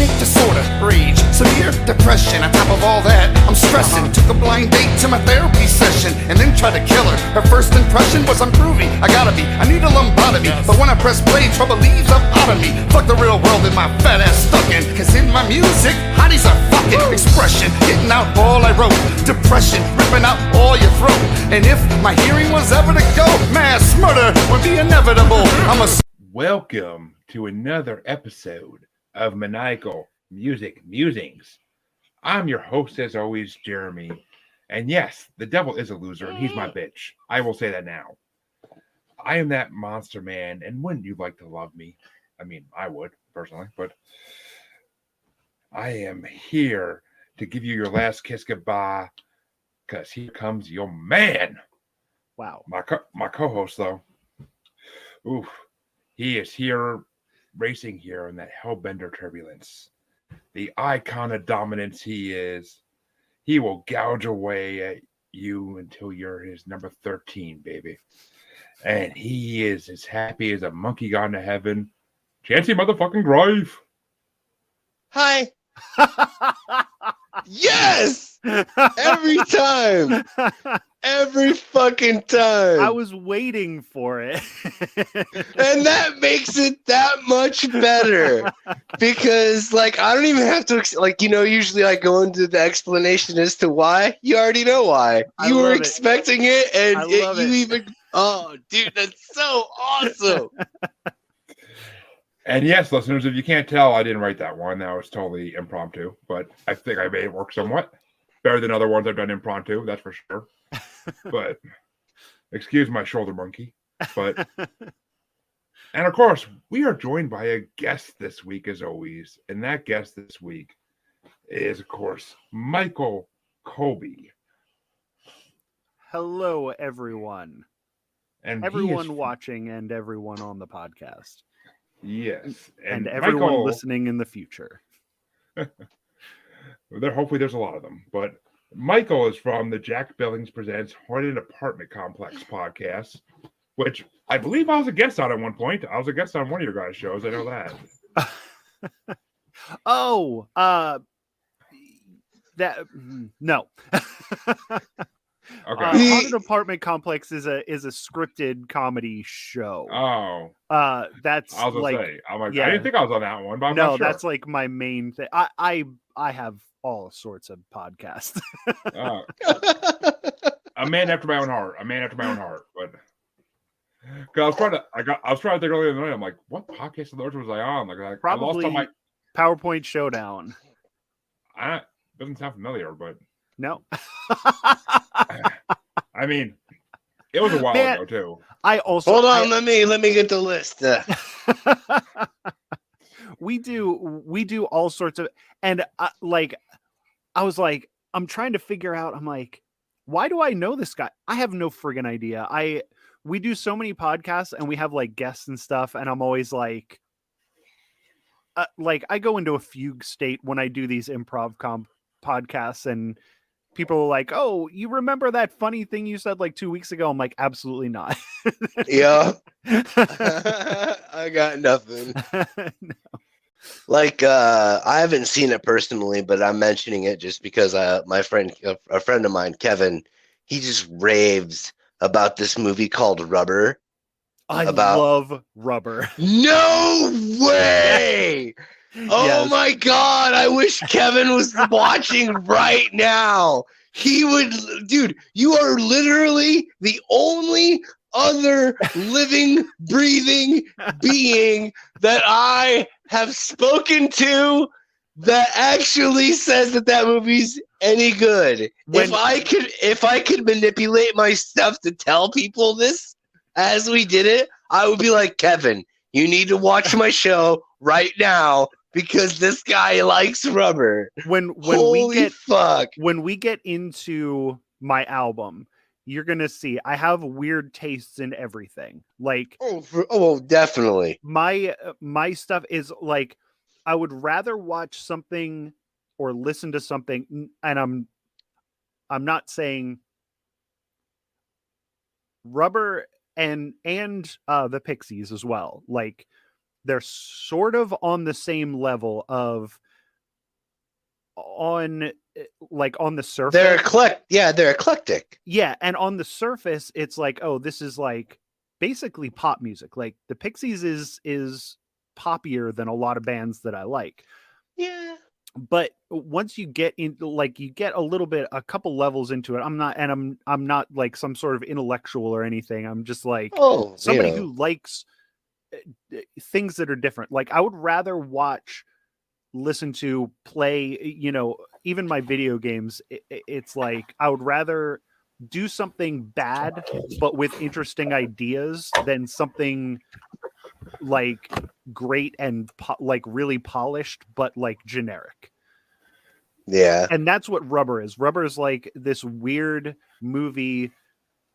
panic disorder, rage, severe depression. On top of all that, I'm stressing. Took a blind date to my therapy session and then tried to kill her. Her first impression was I'm groovy, I need a lumbotomy. But when I press play, trouble leaves up out of me. Fuck the real world and my fat ass stuck in. Cause in my music, hotties are fucking expression. Getting out all I wrote, depression, ripping out all your throat. And if my hearing was ever to go, mass murder would be inevitable. Welcome to another episode of Maniacal Music Musings. I'm your host, as always, Jeremy. And yes, the devil is a loser, and he's my bitch. I will say that now. I am that monster man, and wouldn't you like to love me? I mean, I would, personally, but I am here to give you your last kiss goodbye, because here comes your man. Wow. My co-host, though. Oof. He is here, racing here in that Hellbender turbulence. The icon of dominance he is. He will gouge away at you until you're his number 13, baby. And he is as happy as a monkey gone to heaven. Chancy motherfucking Grave. Hi. Yes! Every time. Every fucking time. I was waiting for it. And that makes it that much better. Because, like, I don't even have to, usually I go into the explanation as to why. You already know why. You were expecting it, and oh, dude, that's so awesome. And yes, listeners, if you can't tell, I didn't write that one. That was totally impromptu. But I think I made it work somewhat. Better than other ones I've done impromptu, that's for sure. But excuse my shoulder monkey. But and of course, we are joined by a guest this week, as always. And that guest this week is, of course, Michael Colby. Hello, everyone. And everyone watching and everyone on the podcast. Yes. And everyone Michael, listening in the future. Hopefully there's a lot of them. But Michael is from the Jack Billings Presents Haunted Apartment Complex podcast, which I believe I was a guest on at one point. I was a guest on one of your guys' shows. I know that. No. Okay. Haunted Apartment Complex is a scripted comedy show. Oh. That's I was gonna say, I'm like, yeah. I didn't think I was on that one, but I'm not sure. That's like my main thing. I have all sorts of podcasts. A man after my own heart. But because I was trying to think earlier in the night. I'm like, what podcast of those was I on? Like probably I lost PowerPoint Showdown. Doesn't sound familiar, but no. I mean, it was a while ago too. I also hold on. Let me get the list. We do all sorts of, and I was like, I'm trying to figure out. I'm like, why do I know this guy? I have no friggin' idea. We do so many podcasts and we have like guests and stuff, and I'm always like I go into a fugue state when I do these improv podcasts, and people are like, "Oh, you remember that funny thing you said like 2 weeks ago?" I'm like, absolutely not. Yeah. I got nothing. No. Like, I haven't seen it personally, but I'm mentioning it just because a friend of mine, Kevin, he just raves about this movie called Rubber. I love Rubber. No way! Oh yes. My God, I wish Kevin was watching right now. He would, dude, you are literally the only other living, breathing being that I have spoken to that actually says that movie's any good. If I could manipulate my stuff to tell people this as we did it, I would be like, Kevin, you need to watch my show right now because this guy likes Rubber. When we get into my album, you're gonna see I have weird tastes in everything. Like, definitely. My stuff is like, I would rather watch something or listen to something, and I'm not saying Rubber and the Pixies as well. Like, they're sort of on the same level of on the surface, they're eclectic. Yeah, and on the surface, it's like, oh, this is like basically pop music. Like the Pixies is poppier than a lot of bands that I like. Yeah. But once you get into you get a couple levels into it. I'm not like some sort of intellectual or anything. I'm just like somebody who likes things that are different. Like I would rather listen to, play, even my video games. It's like I would rather do something bad but with interesting ideas than something like great and like really polished but like generic. Yeah. And that's what Rubber is. Rubber is like this weird movie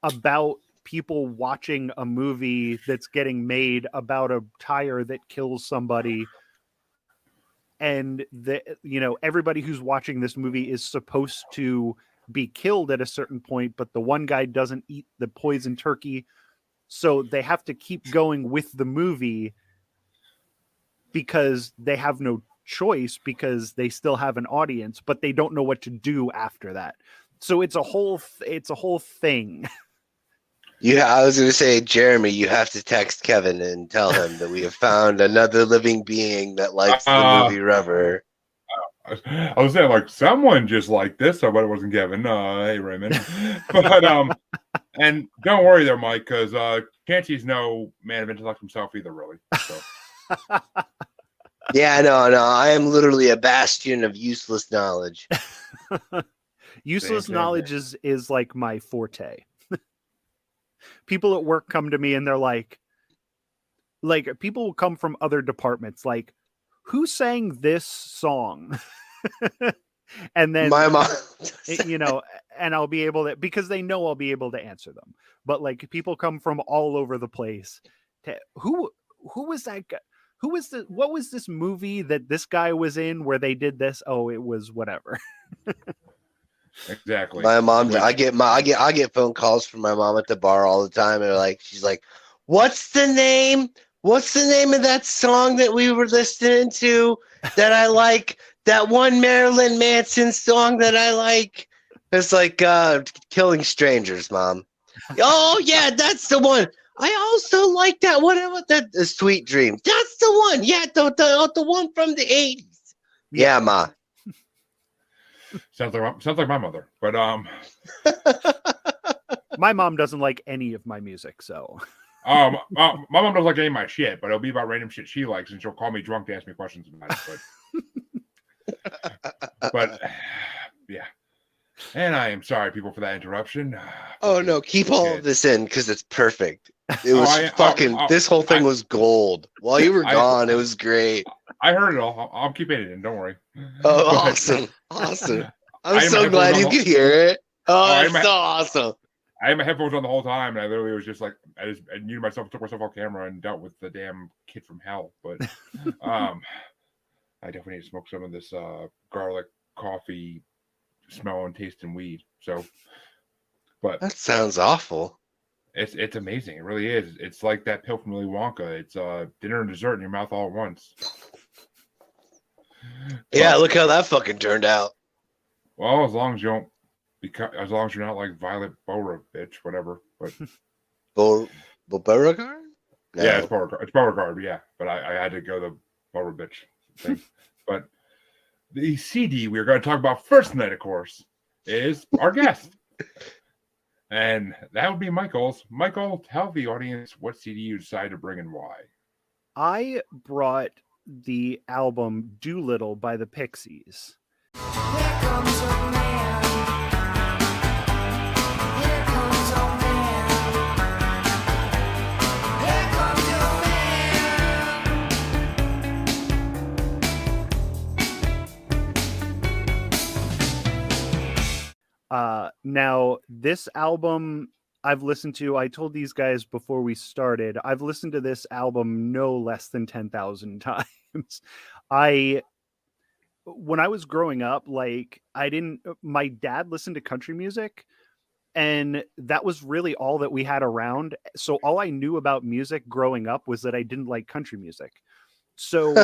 about people watching a movie that's getting made about a tire that kills somebody, and everybody who's watching this movie is supposed to be killed at a certain point, but the one guy doesn't eat the poison turkey, so they have to keep going with the movie because they have no choice, because they still have an audience, but they don't know what to do after that. So it's a whole thing. Yeah, I was going to say, Jeremy, you have to text Kevin and tell him that we have found another living being that likes the movie Rubber. I was saying, like, someone just liked this, but it wasn't Kevin. Hey, Raymond. But and don't worry there, Mike, because Chancy's no man of intellect himself either, really. So. Yeah, no, I am literally a bastion of useless knowledge. Useless knowledge is like my forte. People at work come to me and they're like people will come from other departments, like, who sang this song? And then my mom, and I'll be able to, because they know I'll be able to answer them. But like people come from all over the place. Who was that guy? What was this movie that this guy was in where they did this? Oh, it was whatever. Exactly. My mom, I get phone calls from my mom at the bar all the time, and she's like, "What's the name? What's the name of that song that we were listening to that I like? That one Marilyn Manson song that I like?" It's like Killing Strangers, Mom. Oh yeah, that's the one. I also like that one. That Sweet Dream. That's the one. Yeah, the one from the 80s. Yeah, Ma. Sounds like my mother, but my mom doesn't like any of my music, so my mom doesn't like any of my shit, but it'll be about random shit she likes, and she'll call me drunk to ask me questions about it. But yeah, and I am sorry, people, for that interruption. Oh no, keep all of this in because it's perfect. It was this whole thing was gold. While you were gone, it was great. I heard it all. I'll keep it in. Don't worry. Oh, awesome. I'm so glad you could hear it. Oh, it's so awesome. I had my headphones on the whole time, and I literally was just like, I muted myself, took myself off camera, and dealt with the damn kid from hell. But I definitely need to smoke some of this garlic coffee smell and taste and weed. So, but that sounds awful. It's amazing. It really is. It's like that pill from Willy Wonka. It's dinner and dessert in your mouth all at once. Yeah, look how that fucking turned out. Well, as long as you don't, as long as you're not like Violet Beauregard, bitch, whatever. But Beauregard? No. Yeah, it's Beauregard. Yeah, but I had to go the Beauregard bitch thing. But the CD we're going to talk about first tonight, of course, is our guest. And that would be Michael's. Michael, tell the audience what CD you decided to bring and why. I brought the album Doolittle by the Pixies. Here comes a man. Here comes a man. Here comes your man. Now, this album I've listened to, I told these guys before we started, I've listened to this album no less than 10,000 times. When I was growing up, my dad listened to country music, and that was really all that we had around. So all I knew about music growing up was that I didn't like country music. So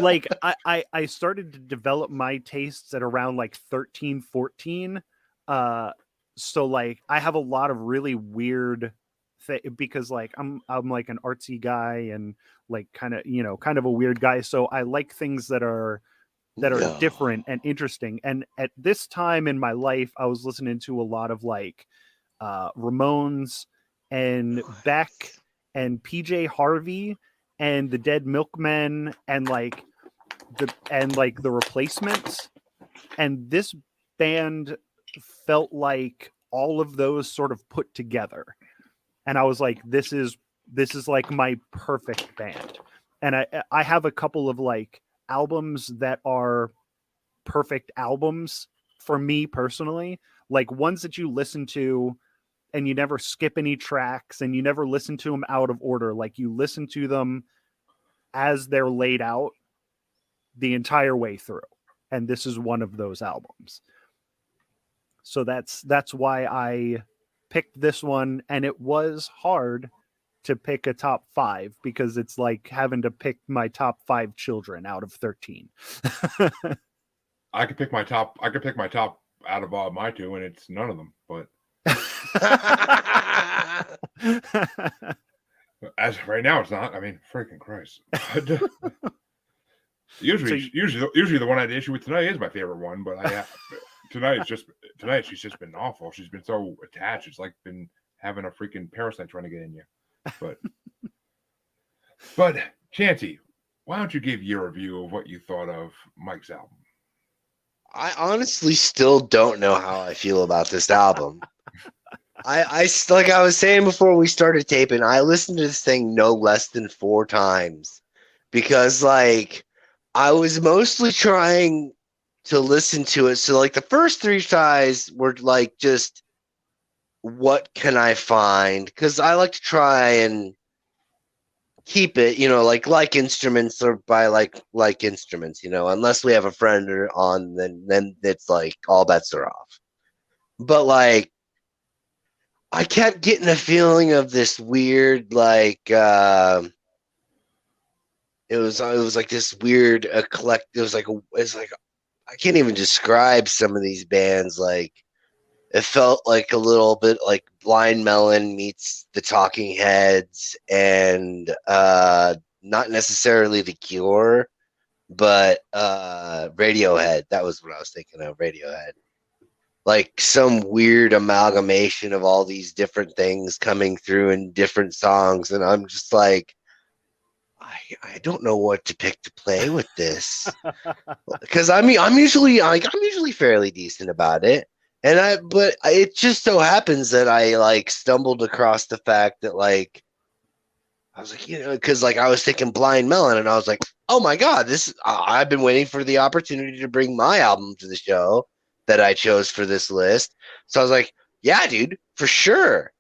like I started to develop my tastes at around like 13, 14. So like I have a lot of really weird because like I'm like an artsy guy and like kind of a weird guy. So I like things that are Yeah. different and interesting. And at this time in my life, I was listening to a lot of like Ramones and Beck and PJ Harvey and the Dead Milkmen and like the Replacements. And this band felt like all of those sort of put together. And I was like, this is like my perfect band. And I have a couple of like albums that are perfect albums for me personally, like ones that you listen to and you never skip any tracks and you never listen to them out of order. Like you listen to them as they're laid out the entire way through. And this is one of those albums. So that's why I picked this one. And it was hard to pick a top 5 because it's like having to pick my top 5 children out of 13. I could pick my top out of all my 2, and it's none of them. But as of right now, it's not. I mean, freaking Christ. usually the one I had issue with tonight is my favorite one, but tonight she's just been awful. She's been so attached. It's like been having a freaking parasite trying to get in you. But Chancy, why don't you give your review of what you thought of Mike's album? I honestly still don't know how I feel about this album. I like I was saying before we started taping, I listened to this thing no less than 4 times because like I was mostly trying to listen to it. So like the first 3 tries were like just what can I find? Because I like to try and keep it, like instruments or by like instruments, unless we have a friend on, then it's like all bets are off. But like I kept getting a feeling of this weird like it was like this weird eclectic. It's like I can't even describe some of these bands. Like it felt like a little bit like Blind Melon meets the Talking Heads and not necessarily The Cure, but Radiohead. That was what I was thinking of, Radiohead. Like some weird amalgamation of all these different things coming through in different songs. And I'm just like, I don't know what to pick to play with this. Because I'm usually fairly decent about it. But it just so happens that I like stumbled across the fact that like I was like, because like I was thinking Blind Melon, and I was like, oh my god, I've been waiting for the opportunity to bring my album to the show that I chose for this list. So I was like, yeah, dude, for sure.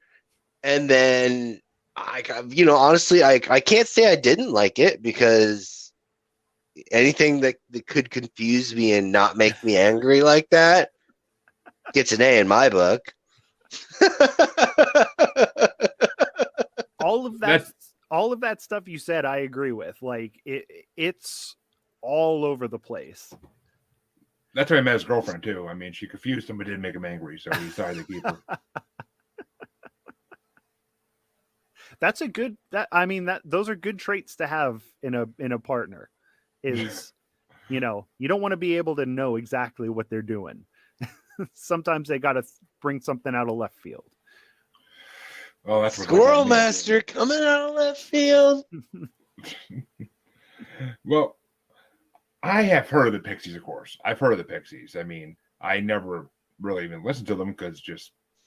And then honestly, I can't say I didn't like it because anything that could confuse me and not make me angry like that gets an A in my book. all of that stuff you said, I agree with. Like it's all over the place. That's how I met his girlfriend too. I mean, she confused him but didn't make him angry, so he decided to keep her. That's a good those are good traits to have in a partner. Is you don't want to be able to know exactly what they're doing. Sometimes they got to bring something out of left field. Oh, that's what Squirrel Master coming out of left field. Well, I have heard of the Pixies, of course. I've heard of the Pixies. I mean, I never really even listened to them because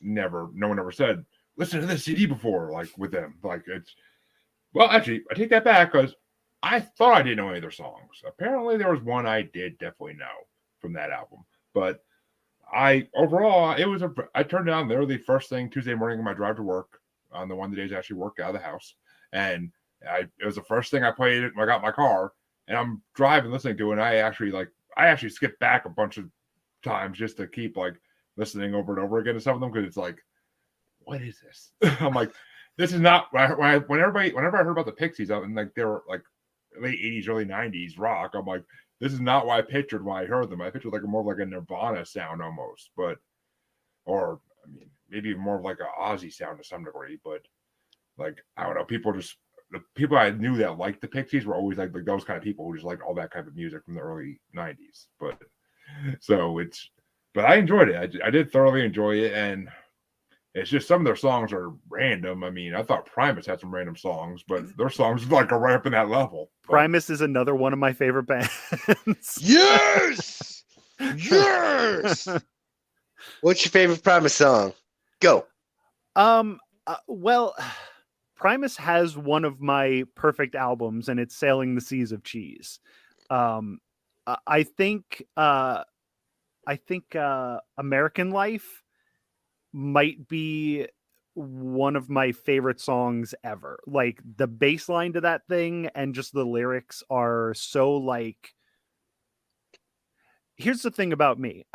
no one ever said, listen to this CD before, like with them. Like well, actually, I take that back because I thought I didn't know any of their songs. Apparently, there was one I did definitely know from that album. But I turned down literally first thing Tuesday morning on my drive to work on the one of the days I actually worked out of the house. And it was the first thing I played when I got my car. And I'm driving, listening to it, and I actually skipped back a bunch of times just to keep like listening over and over again to some of them because it's like, what is this? I'm like, this is not whenever I heard about the Pixies, and like they were like, late 80s, early 90s rock. I'm like, this is not what I pictured when I heard them. I pictured like more like a Nirvana sound almost, or I mean, maybe more of like an Ozzy sound to some degree, but like, I don't know, the people I knew that liked the Pixies were always like those kind of people who just liked all that kind of music from the early 90s. But I enjoyed it. I did thoroughly enjoy it, and it's just some of their songs are random. I mean, I thought Primus had some random songs, but their songs like are right up in that level. Primus is another one of my favorite bands. Yes! Yes! What's your favorite Primus song? Go. Well, Primus has one of my perfect albums, and it's Sailing the Seas of Cheese. I think American Life might be one of my favorite songs ever. Like, the bass line to that thing and just the lyrics are so like. Here's the thing about me.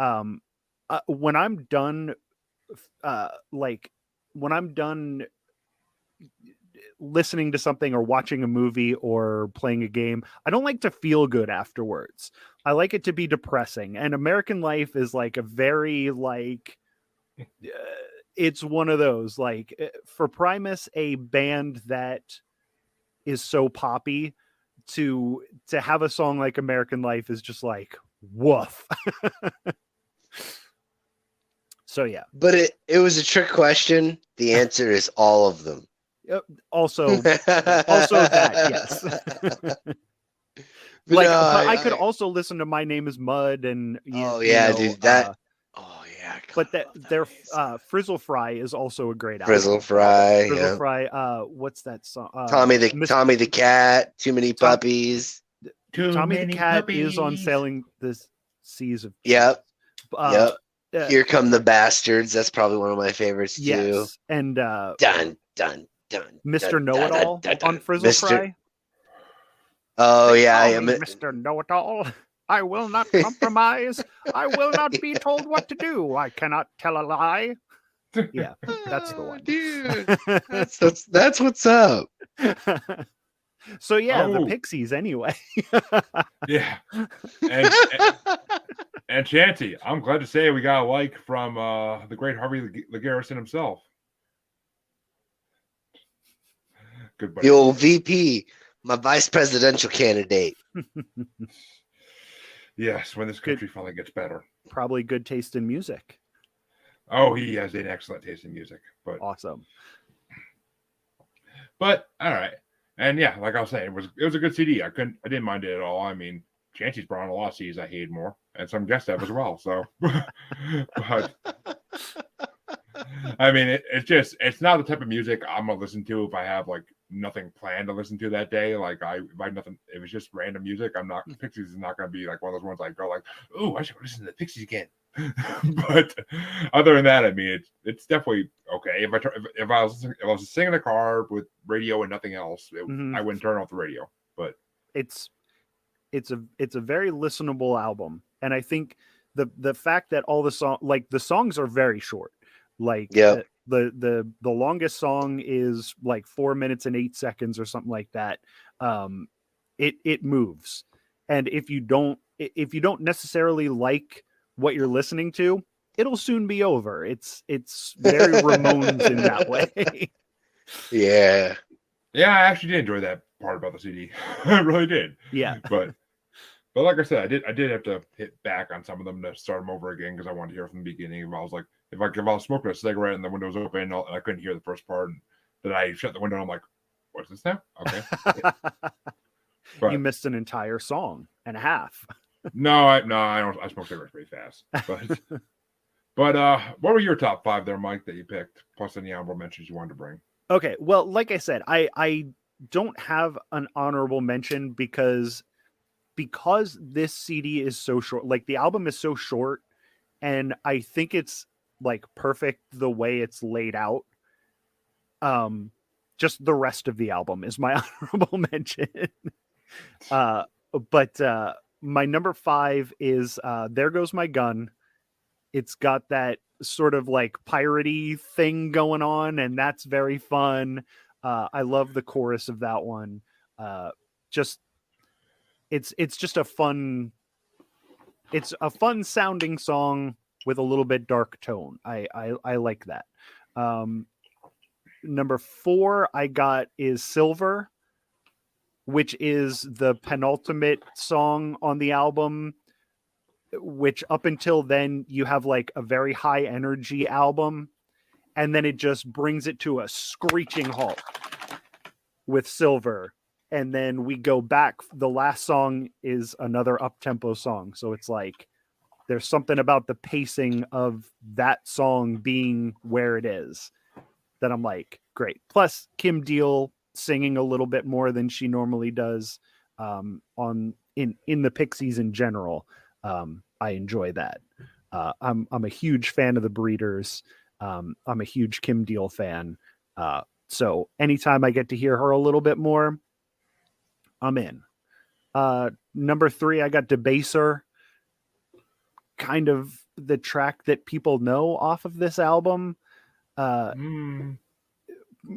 When I'm done, when I'm done listening to something or watching a movie or playing a game, I don't like to feel good afterwards. I like it to be depressing. And American Life is like a very like, it's one of those, like, for Primus, a band that is so poppy, to have a song like American Life is just like, woof. So yeah. But it was a trick question. The answer is all of them. Also that, yes. Like, but I could also listen to My Name Is Mud and dude, that. Oh yeah. God, but their Frizzle Fry is also a great album. Frizzle Fry. Frizzle Fry. What's that song? Tommy the Cat. Too Many Puppies. Tommy the Cat is on Sailing the Seas of Cheese. Yep. Yep. Here Come the Bastards. That's probably one of my favorites too. Yes. And dun dun dun. Mr. Know-It-All on Frizzle Fry. Oh yeah, I am Mr. Know-It-All. I will not compromise. I will not be told what to do. I cannot tell a lie. Yeah, that's the one. Dude, that's what's up. So yeah, the Pixies anyway. Yeah. And Chancy, I'm glad to say we got a like from the great Harvey LeGarrison himself. Good buddy. The old VP, my vice presidential candidate. Yes, when this country finally gets better. Probably good taste in music. Oh, he has an excellent taste in music. But awesome. But all right. And yeah, like I was saying, it was a good CD. I didn't mind it at all. I mean, Chancy's brought on a lot of CDs I hated more, and some guests have as well. So, but I mean, it's not the type of music I'm gonna listen to if I have like nothing planned to listen to that day. Like if it's just random music, Pixies is not gonna be like one of those ones I go like, oh, I should listen to the Pixies again. But other than that, I mean, it's definitely okay. If I was singing in the car with radio and nothing else, I wouldn't turn off the radio. But it's a very listenable album, and I think the fact that all the songs are very short. Like the longest song is like 4 minutes and 8 seconds or something like that. It moves, and if you don't necessarily like what you're listening to, it'll soon be over. It's very Ramones in that way. Yeah. Yeah, I actually did enjoy that part about the CD. I really did. Yeah. But like I said, I did have to hit back on some of them to start them over again because I wanted to hear from the beginning. I was like, if I was smoking a cigarette and the window was open and I couldn't hear the first part, and then I shut the window and I'm like, what's this now? Okay. You missed an entire song and a half. No, I don't. I smoke cigarettes pretty fast. But what were your top 5 there, Mike, that you picked? Plus any honorable mentions you wanted to bring. Okay, well, like I said, I don't have an honorable mention because this CD is so short. Like, the album is so short, and I think it's like perfect the way it's laid out. Just the rest of the album is my honorable mention. But my number 5 is There Goes My Gun. It's got that sort of like piratey thing going on, and that's very fun. I love the chorus of that one. Just it's just a fun. It's a fun sounding song with a little bit dark tone. I like that. Number 4 I got is Silver, which is the penultimate song on the album, which up until then you have like a very high energy album, and then it just brings it to a screeching halt with Silver. And then we go back. The last song is another up-tempo song. So it's like there's something about the pacing of that song being where it is that I'm like, great. Plus Kim Deal singing a little bit more than she normally does in the Pixies in general. I enjoy that. I'm a huge fan of the Breeders. I'm a huge Kim Deal fan. So anytime I get to hear her a little bit more, I'm in. Number 3, I got Debaser, kind of the track that people know off of this album.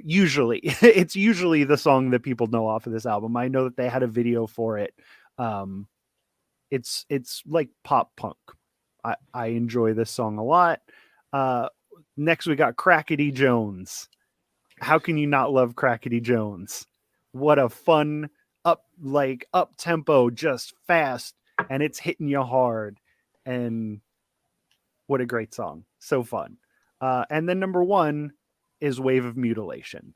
Usually it's usually the song that people know off of this album. I know that they had a video for it. It's like pop punk. I enjoy this song a lot. Next we got Crackety Jones. How can you not love Crackety Jones? What a fun up tempo, just fast, and it's hitting you hard, and what a great song. So fun. And then number 1 is Wave of Mutilation.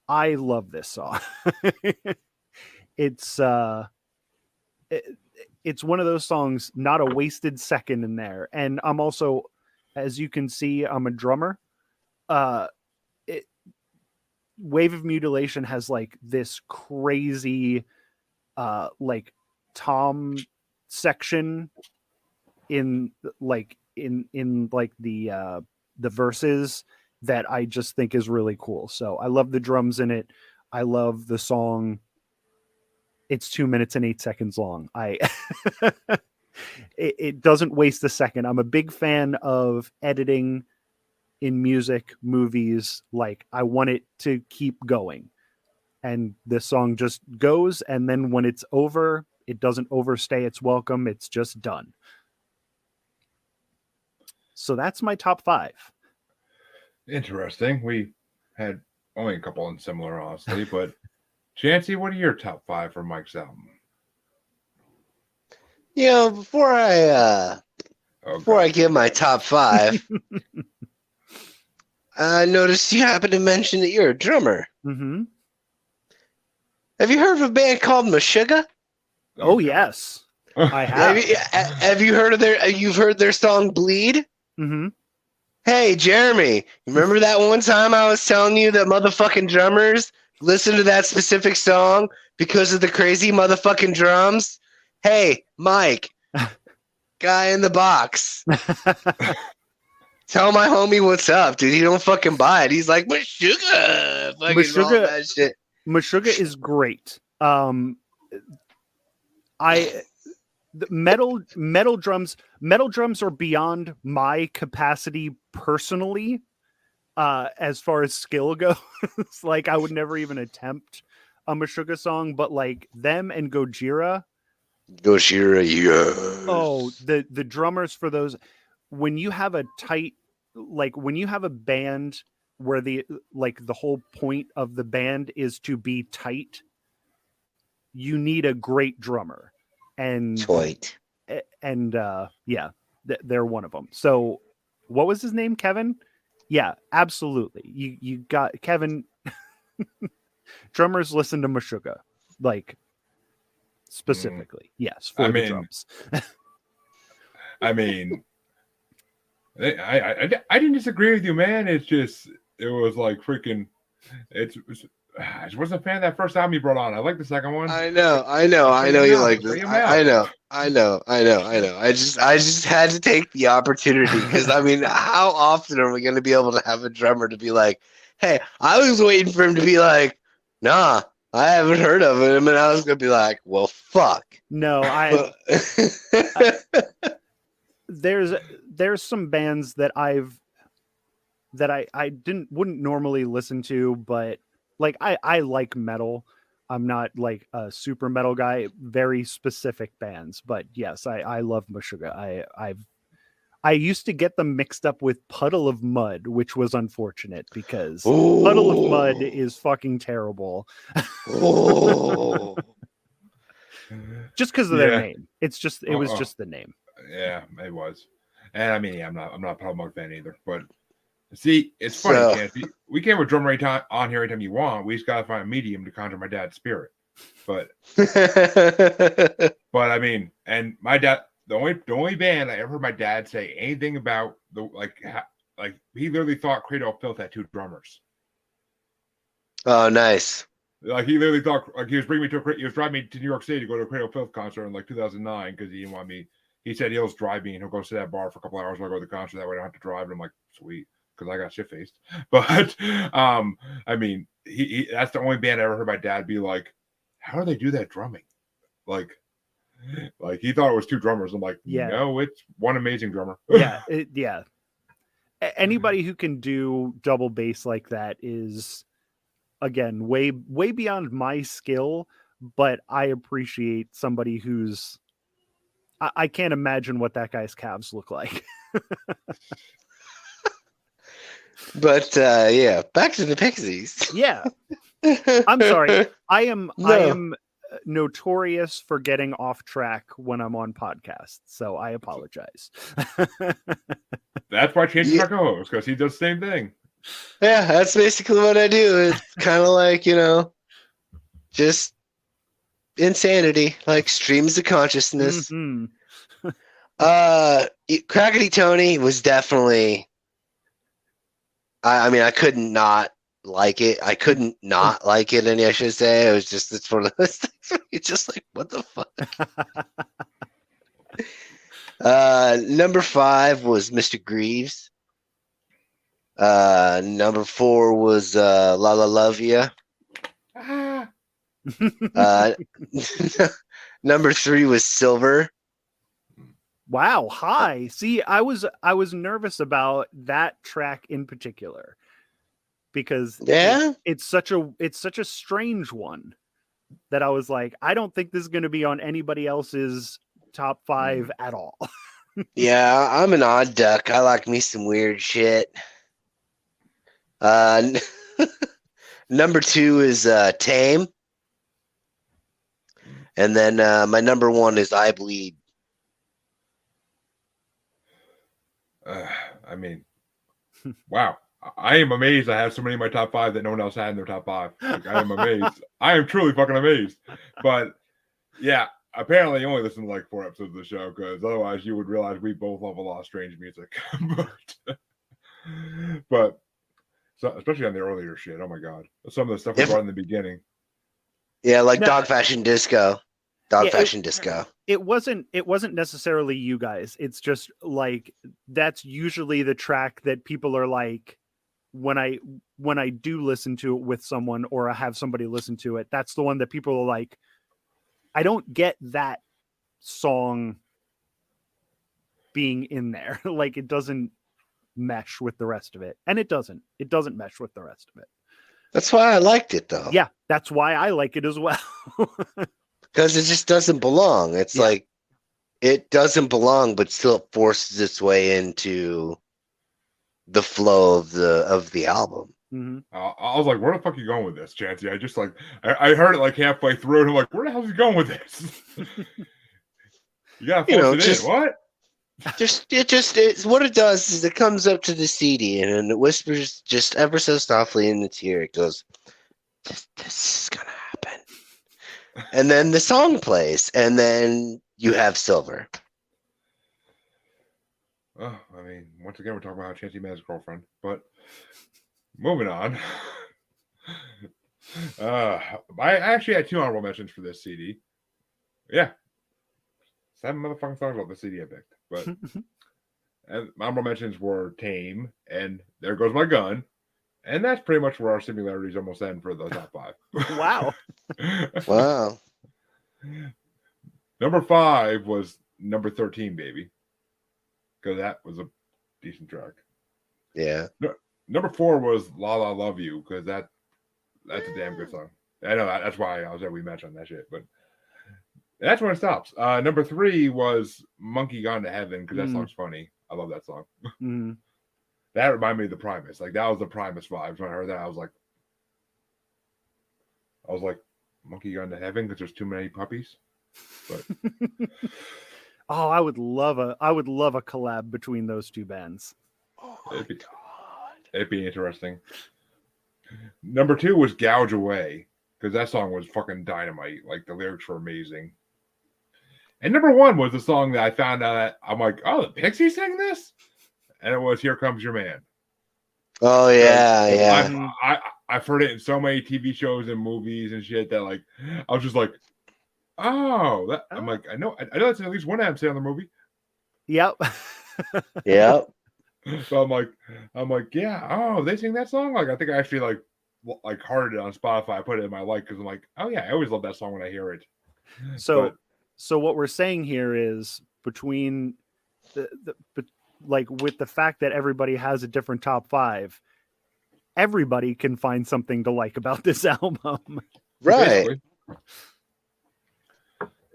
I love this song. It's one of those songs, not a wasted second in there. And I'm also, as you can see, I'm a drummer. Wave of Mutilation has like this crazy like tom section in the verses that I just think is really cool. So I love the drums in it. I love the song. It's 2 minutes and 8 seconds long. It doesn't waste a second. I'm a big fan of editing in music, movies. Like, I want it to keep going. And this song just goes, and then when it's over, it doesn't overstay its welcome. It's just done. So that's my top 5. Interesting. We had only a couple in similar, honestly, but Chancy, what are your top 5 for Mike's album? You know, before I give my top 5, I noticed you happen to mention that you're a drummer. Mm-hmm. Have you heard of a band called Meshuggah? Oh yes, I have. Have you heard of you've heard their song Bleed? Mm-hmm. Hey, Jeremy, remember that one time I was telling you that motherfucking drummers listen to that specific song because of the crazy motherfucking drums? Hey, Mike, guy in the box. Tell my homie what's up, dude. He don't fucking buy it. He's like, Meshuggah. Fucking all that shit. Meshuggah is great. Metal drums are beyond my capacity personally, as far as skill goes. Like, I would never even attempt a Meshuggah song, but like them and Gojira, yeah. Oh, the drummers for those, when you have a band where the whole point of the band is to be tight, you need a great drummer. And they're one of them. So what was his name? Kevin? Yeah, absolutely. You got Kevin. Drummers listen to Meshuggah, like, specifically. Yes, for the drums. I mean, I didn't disagree with you, man. It's just, it was like freaking, I wasn't a fan of that first album you brought on. I like the second one. I know you like this. I know. I just had to take the opportunity, because I mean, how often are we going to be able to have a drummer to be like, hey, I was waiting for him to be like, nah, I haven't heard of him, and I was going to be like, well, fuck. No, there's some bands that I wouldn't normally listen to, but like I like metal, I'm not like a super metal guy, very specific bands, but yes, I love Meshuggah. I used to get them mixed up with Puddle of Mud, which was unfortunate because Puddle of Mud is fucking terrible. Oh. Just because of their name. It was just the name. Yeah, it was. And I mean, yeah, I'm not a Puddle of Mud fan either, but see, it's funny, Chancy. We can have a drummer on here anytime you want. We just gotta find a medium to conjure my dad's spirit. But I mean, and my dad, the only band I ever heard my dad say anything about he literally thought Cradle of Filth had 2 drummers. Oh, nice. Like he literally thought he was driving me to New York City to go to a Cradle of Filth concert in like 2009 because he didn't want me. He said he'll drive me and he'll go to that bar for a couple hours while I go to the concert. That way I don't have to drive. And I'm like, sweet, because I got shit faced. But I mean, he that's the only band I ever heard my dad be like, how do they do that drumming? Like he thought it was 2 drummers. I'm like, no, it's one amazing drummer. Yeah. Anybody who can do double bass like that is, again, way beyond my skill, but I appreciate somebody who's, I can't imagine what that guy's calves look like. But yeah, back to the Pixies. Yeah. I'm sorry. I am notorious for getting off track when I'm on podcasts, so I apologize. That's why Chancy's our co-host, because he does the same thing. Yeah, that's basically what I do. It's kind of like, just insanity, like streams of consciousness. Mm-hmm. Crackety Tony was definitely, I mean, I couldn't not like it. I couldn't not like it, and I should say it was just, it's one of those things. It's just like, what the fuck? Number 5 was Mr. Greaves. Number 4 was La La Love Ya. Number 3 was Silver. Wow, hi. See, I was nervous about that track in particular because it's such a strange one that I was like, I don't think this is going to be on anybody else's top 5 at all. Yeah, I'm an odd duck. I like me some weird shit. Number 2 is Tame. And then my number 1 is I Bleed. I mean, wow. I am amazed I have so many in my top 5 that no one else had in their top 5. Like, I am amazed. I am truly fucking amazed. But yeah, apparently you only listen to like 4 episodes of the show, because otherwise you would realize we both love a lot of strange music. but so, especially on the earlier shit. Oh my god, some of the stuff we brought in the beginning. Yeah, like Dog Fashion Disco. Disco. It wasn't necessarily you guys. It's just like that's usually the track that people are like, when I do listen to it with someone or I have somebody listen to it, that's the one that people are like, I don't get that song being in there. Like it doesn't mesh with the rest of it. And it doesn't mesh with the rest of it. That's why I liked it though. Yeah, that's why I like it as well. Because it just doesn't belong. It's like it doesn't belong, but still forces its way into the flow of the album. Mm-hmm. I was like, where the fuck are you going with this, Chancy? I just like I heard it like halfway through, and I'm like, where the hell is he going with this? You gotta force it in. What? It's what it does is it comes up to the CD and it whispers just ever so softly in its ear. It goes, "This is gonna happen," and then the song plays, and then you have Silver. Oh, I mean, once again, we're talking about how Chancy met his girlfriend, but moving on. I actually had 2 honorable mentions for this CD. Yeah. 7 motherfucking songs off the CD I picked. But and my honorable mentions were Tame and There Goes My Gun. And that's pretty much where our similarities almost end for the top 5. Wow. Wow. Number 5 was Number 13, Baby. Because that was a decent track. Yeah. Number 4 was La La Love You, because that's a damn good song. I know that's why I was at we match on that shit, but that's when it stops. Number 3 was Monkey Gone to Heaven because that song's funny. I love that song. Mm. That reminded me of the Primus. Like that was the Primus vibes. When I heard that, I was like, Monkey Gone to Heaven because there's too many puppies. But Oh, I would love a collab between those two bands. Oh my God. It'd be interesting. Number 2 was Gouge Away because that song was fucking dynamite. Like the lyrics were amazing. And number 1 was the song that I found out that I'm like, oh, the Pixies sang this? And it was Here Comes Your Man. Oh yeah. I've heard it in so many TV shows and movies and shit that like I was just like, oh, I'm like, I know that's at least one Adam Sandler movie. Yep. Yep. So I'm like, yeah, oh, they sing that song? Like I think I actually like heard it on Spotify. I put it in my because I'm like, oh yeah, I always love that song when I hear it. So what we're saying here is between like with the fact that everybody has a different top 5, everybody can find something to like about this album. Right. Basically.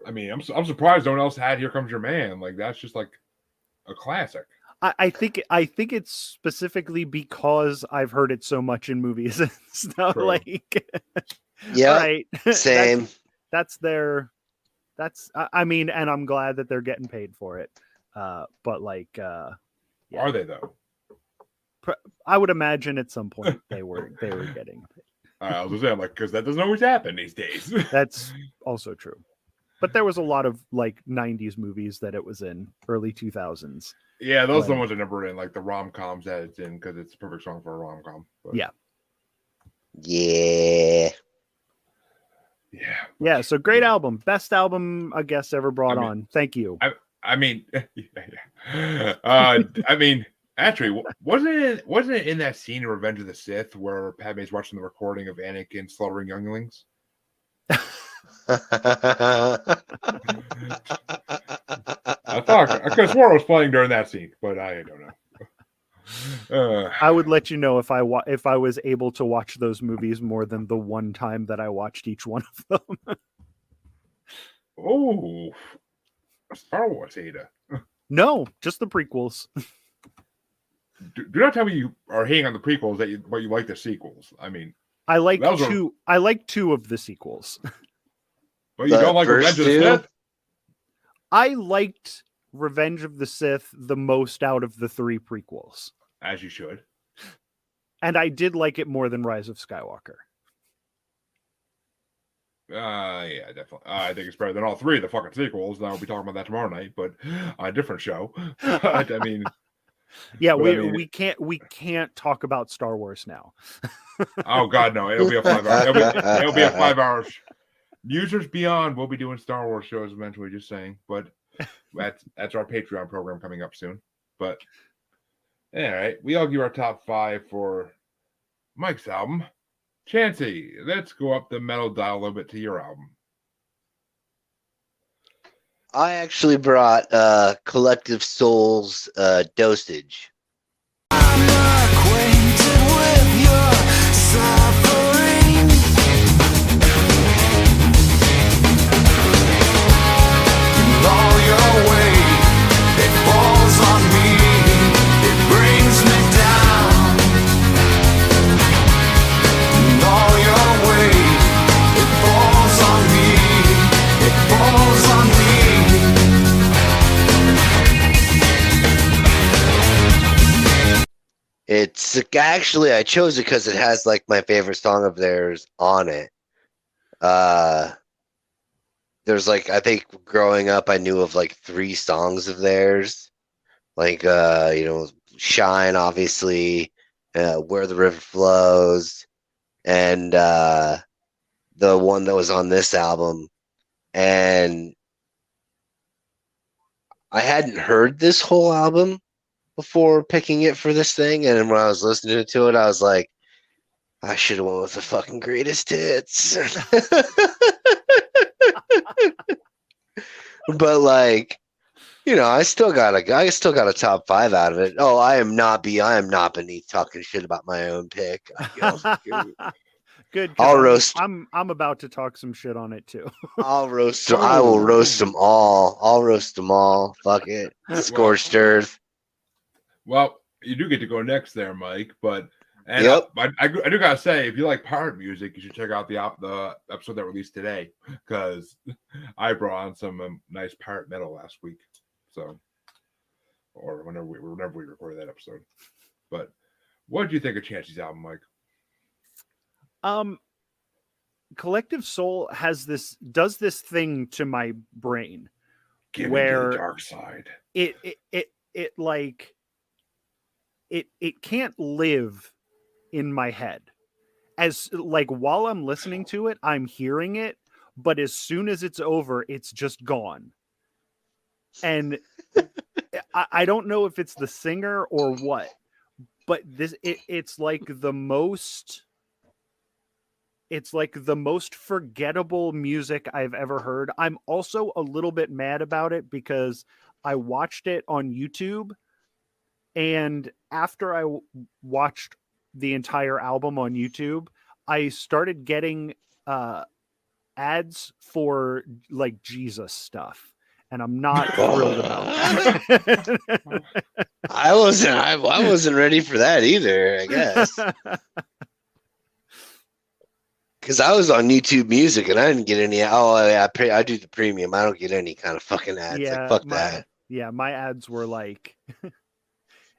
I mean, I'm surprised no one else had Here Comes Your Man. Like that's just like a classic. I think it's specifically because I've heard it so much in movies and stuff. True. Like, Yeah. right. Same. I mean, and I'm glad that they're getting paid for it. But like, yeah. Are they though? I would imagine at some point they were getting paid. I was gonna say, I'm like, because that doesn't always happen these days. That's also true. But there was a lot of like 90s movies that it was in, early 2000s. Yeah, those are the ones I never in, like the rom-coms that it's in, because it's a perfect song for a rom-com. But... Yeah. Yeah. Yeah. Yeah, so great album. Best album a guest ever brought on. Thank you. I mean, I mean, actually, wasn't it in that scene in Revenge of the Sith where Padme's watching the recording of Anakin slaughtering younglings? I could have swore I was playing during that scene, but I don't know. I would let you know if I was able to watch those movies more than the one time that I watched each one of them. Oh, Star Wars hater. No, just the prequels. Do not tell me you are hating on the prequels but you like the sequels. I mean, I like two of the sequels. But you don't like Revenge of the Sith? I liked Revenge of the Sith the most out of the 3 prequels. As you should. And I did like it more than Rise of Skywalker. Yeah, definitely. I think it's better than all 3 of the fucking sequels. I'll be talking about that tomorrow night, but on a different show. I mean, yeah, we can't talk about Star Wars now. Oh God, no! It'll be a 5 hour. It'll be a 5 hours. Musers Beyond, we'll be doing Star Wars shows eventually, just saying. But that's our Patreon program coming up soon. But all right, we all give our top 5 for Mike's album. Chancy, let's go up the metal dial a little bit to your album. I actually brought Collective Soul's Dosage. I'm acquainted with your suffering. In all your way, it falls on me, it brings me down. In all your way, it falls on me, it falls on me. It's actually, I chose it because it has like my favorite song of theirs on it. There's like, I think growing up, I knew of like 3 songs of theirs, like, Shine, obviously, Where the River Flows, and the one that was on this album. And I hadn't heard this whole album before picking it for this thing, and when I was listening to it, I was like, I should have went with the fucking greatest hits. But like, I still got a top 5 out of it. Oh, I am not beneath talking shit about my own pick. Good. I'll 'cause roast. I'm about to talk some shit on it too. I'll roast them. I will roast them all. I'll roast them all. Fuck it. Scorched earth. Well, you do get to go next there, Mike. But and Yep. I do gotta say, if you like pirate music, you should check out the episode that released today because I brought on some nice pirate metal last week. So, or whenever we recorded that episode. But what did you think of Chancy's album, Mike? Collective Soul does this thing to my brain Give where into the dark side. It can't live in my head. As like while I'm listening to it, I'm hearing it, but as soon as it's over, it's just gone. And I don't know if it's the singer or what, but it's like the most forgettable music I've ever heard. I'm also a little bit mad about it because I watched it on YouTube, and after I watched the entire album on YouTube, I started getting ads for like Jesus stuff. And I'm not thrilled about that. I wasn't ready for that either, I guess. Because I was on YouTube Music and I didn't get any. I do the premium. I don't get any kind of fucking ads. Yeah, like, fuck that. Yeah, my ads were like,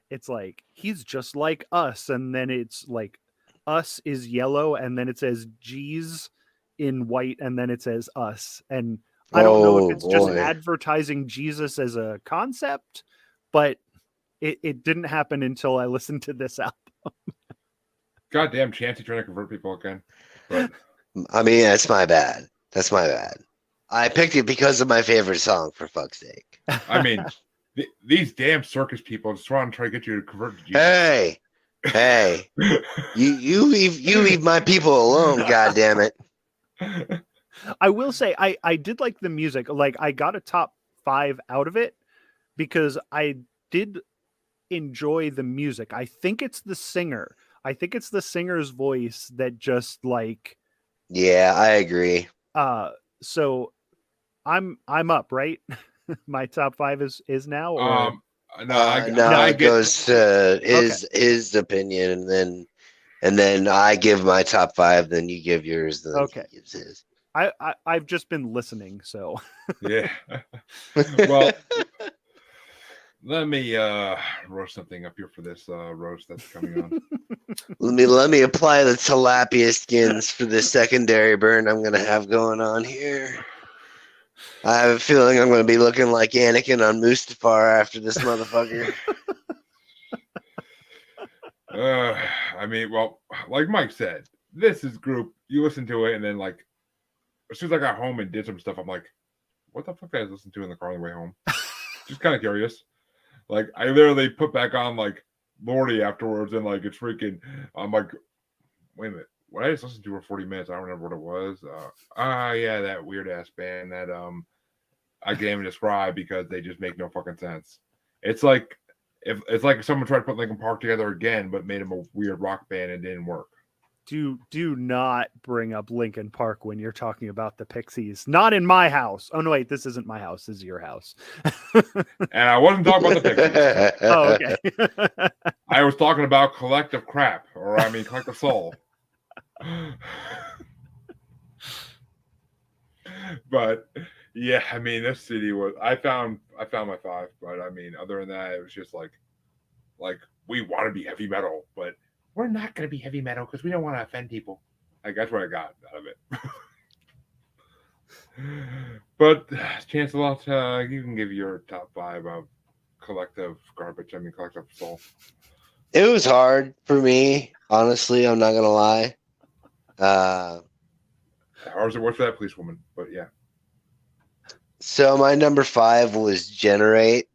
it's like, he's just like us. And then it's like, us is yellow. And then it says G's in white. And then it says us. And I don't know if it's just advertising Jesus as a concept, but it didn't happen until I listened to this album. Goddamn Chancy trying to convert people again. But I mean, that's my bad. That's my bad. I picked it because of my favorite song, for fuck's sake. I mean, these damn circus people just want to try to get you to convert to Jesus. Hey, you leave my people alone, goddamn it. I will say I did like the music. Like I got a top 5 out of it because I did enjoy the music. I think it's the singer. I think it's the singer's voice that just like. Yeah, I agree. So I'm up, right? My top 5 is now. Or? It goes to his opinion, and then I give my top 5. Then you give yours. Then he gives his. I've just been listening, so yeah. Well, let me roast something up here for this roast that's coming on. Let me apply the tilapia skins for the secondary burn I'm gonna have going on here. I have a feeling I'm gonna be looking like Anakin on Mustafar after this motherfucker. I mean, well, like Mike said, this is group. You listen to it, and then like. As soon as I got home and did some stuff, I'm like, what the fuck did I listen to in the car on the way home? Just kind of curious. Like, I literally put back on, like, Lordi afterwards, and, like, it's freaking, I'm like, wait a minute. What I just listened to for 40 minutes, I don't remember what it was. Yeah, that weird-ass band that I can't even describe because they just make no fucking sense. It's like if someone tried to put Linkin Park together again, but made them a weird rock band and it didn't work. Do not bring up Linkin Park when you're talking about the Pixies. Not in my house. Oh no, wait, this isn't my house. This is your house. And I wasn't talking about the Pixies. Oh, okay. I was talking about collective crap, collective soul. But yeah, I mean, this city was. I found my 5, but I mean, other than that, it was just like we want to be heavy metal, but. We're not going to be heavy metal because we don't want to offend people. Like, that's what I got out of it. But, Chance-a-Lot, you can give your top 5 of collective garbage. Collective soul. It was hard for me, honestly. I'm not going to lie. Or is it worth that, police woman? But, yeah. So, my number 5 was Generate.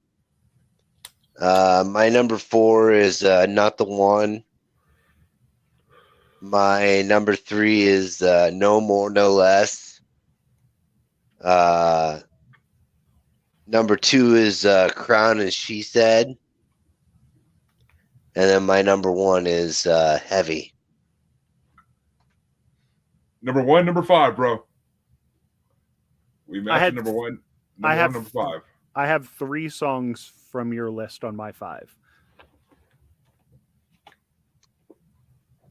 My number 4 is Not the One. My number 3 is No More, No Less. Number 2 is Crown and She Said. And then my number 1 is Heavy. Number 1, number 5, bro. We matched had- number 1, I have- number 5. I have 3 songs from your list on my 5.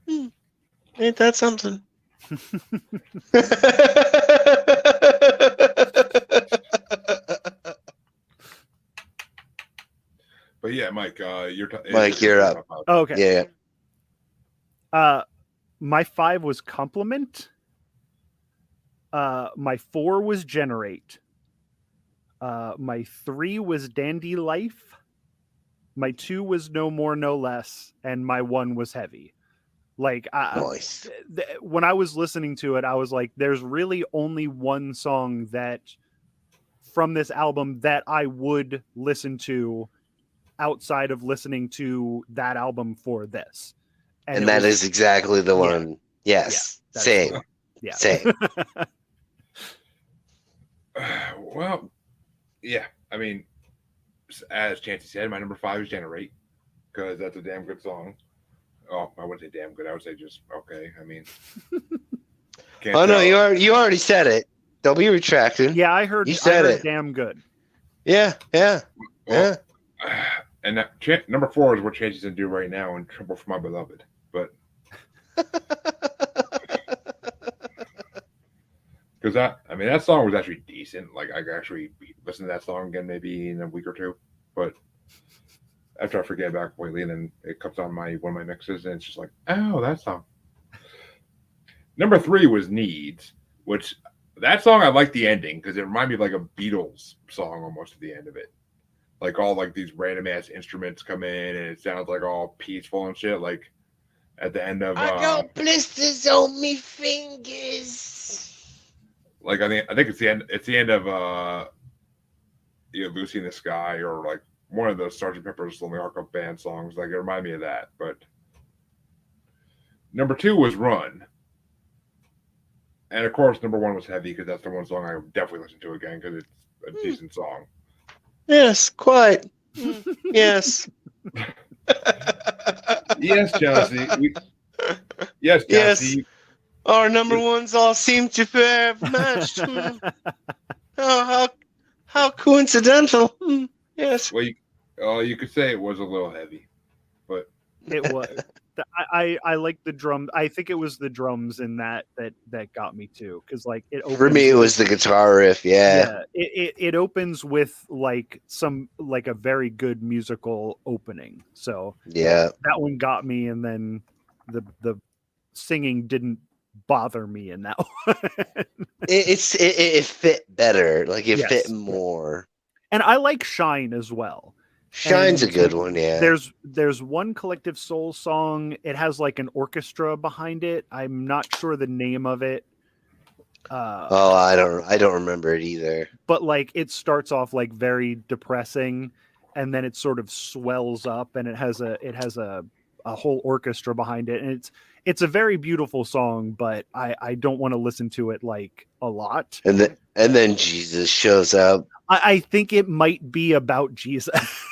Ain't that something? But yeah, Mike, Mike, you're up. Okay. Yeah. My 5 was Compliment. My 4 was Generate. My 3 was Dandy Life. My 2 was No More, No Less, and my 1 was Heavy. Like, Nice. When I was listening to it, I was like, there's really only one song that from this album that I would listen to outside of listening to that album for this. And that is exactly the one. Yes. that's Same. the one. Yeah. Same. Well, yeah. I mean, as Chancy said, my number 5 is Generate, because that's a damn good song. Oh, I wouldn't say damn good. I would say just okay. I mean, Oh no, you already said it. Don't be retracting. Yeah, I heard. You said it. Damn good. Yeah. Well, and that, number 4 is what Chancy's gonna do right now in Trouble for My Beloved. But because that song was actually decent. Like, I could actually listen to that song again maybe in a week or two. But after I forget about completely, and then it comes on one of my mixes, and it's just like, oh, that song. Number 3 was Needs, which that song I like the ending because it reminded me of like a Beatles song almost at the end of it. Like all like these random ass instruments come in and it sounds like all peaceful and shit. Like at the end of I got blisters on me fingers. Like I think it's the end. It's the end of Lucy in the Sky, or like one of those Sgt. Pepper's Lonely Hearts Club Band songs. Like it reminded me of that. But number 2 was Run. And of course, number 1 was Heavy, because that's the one song I would definitely listen to again because it's a decent song. Yes, quite. Yes. Yes, Chancy. Yes, Chancy. Our number 1s all seem to have matched. Oh, how coincidental. Yes. Well, you could say it was a little heavy, but It was. I like the drum. I think it was the drums in that got me too, because like it. For me, it was the guitar riff. Yeah. It opens with like a very good musical opening. So yeah, that one got me, and then the singing didn't bother me in that one. it fit better. Like it Yes. fit more. And I like Shine as well. Shine's And a good one, yeah. There's one Collective Soul song. It has like an orchestra behind it. I'm not sure the name of it. I don't remember it either. But like it starts off like very depressing, and then it sort of swells up, and it has a whole orchestra behind it, and it's a very beautiful song. But I don't want to listen to it like a lot. And then Jesus shows up. I think it might be about Jesus.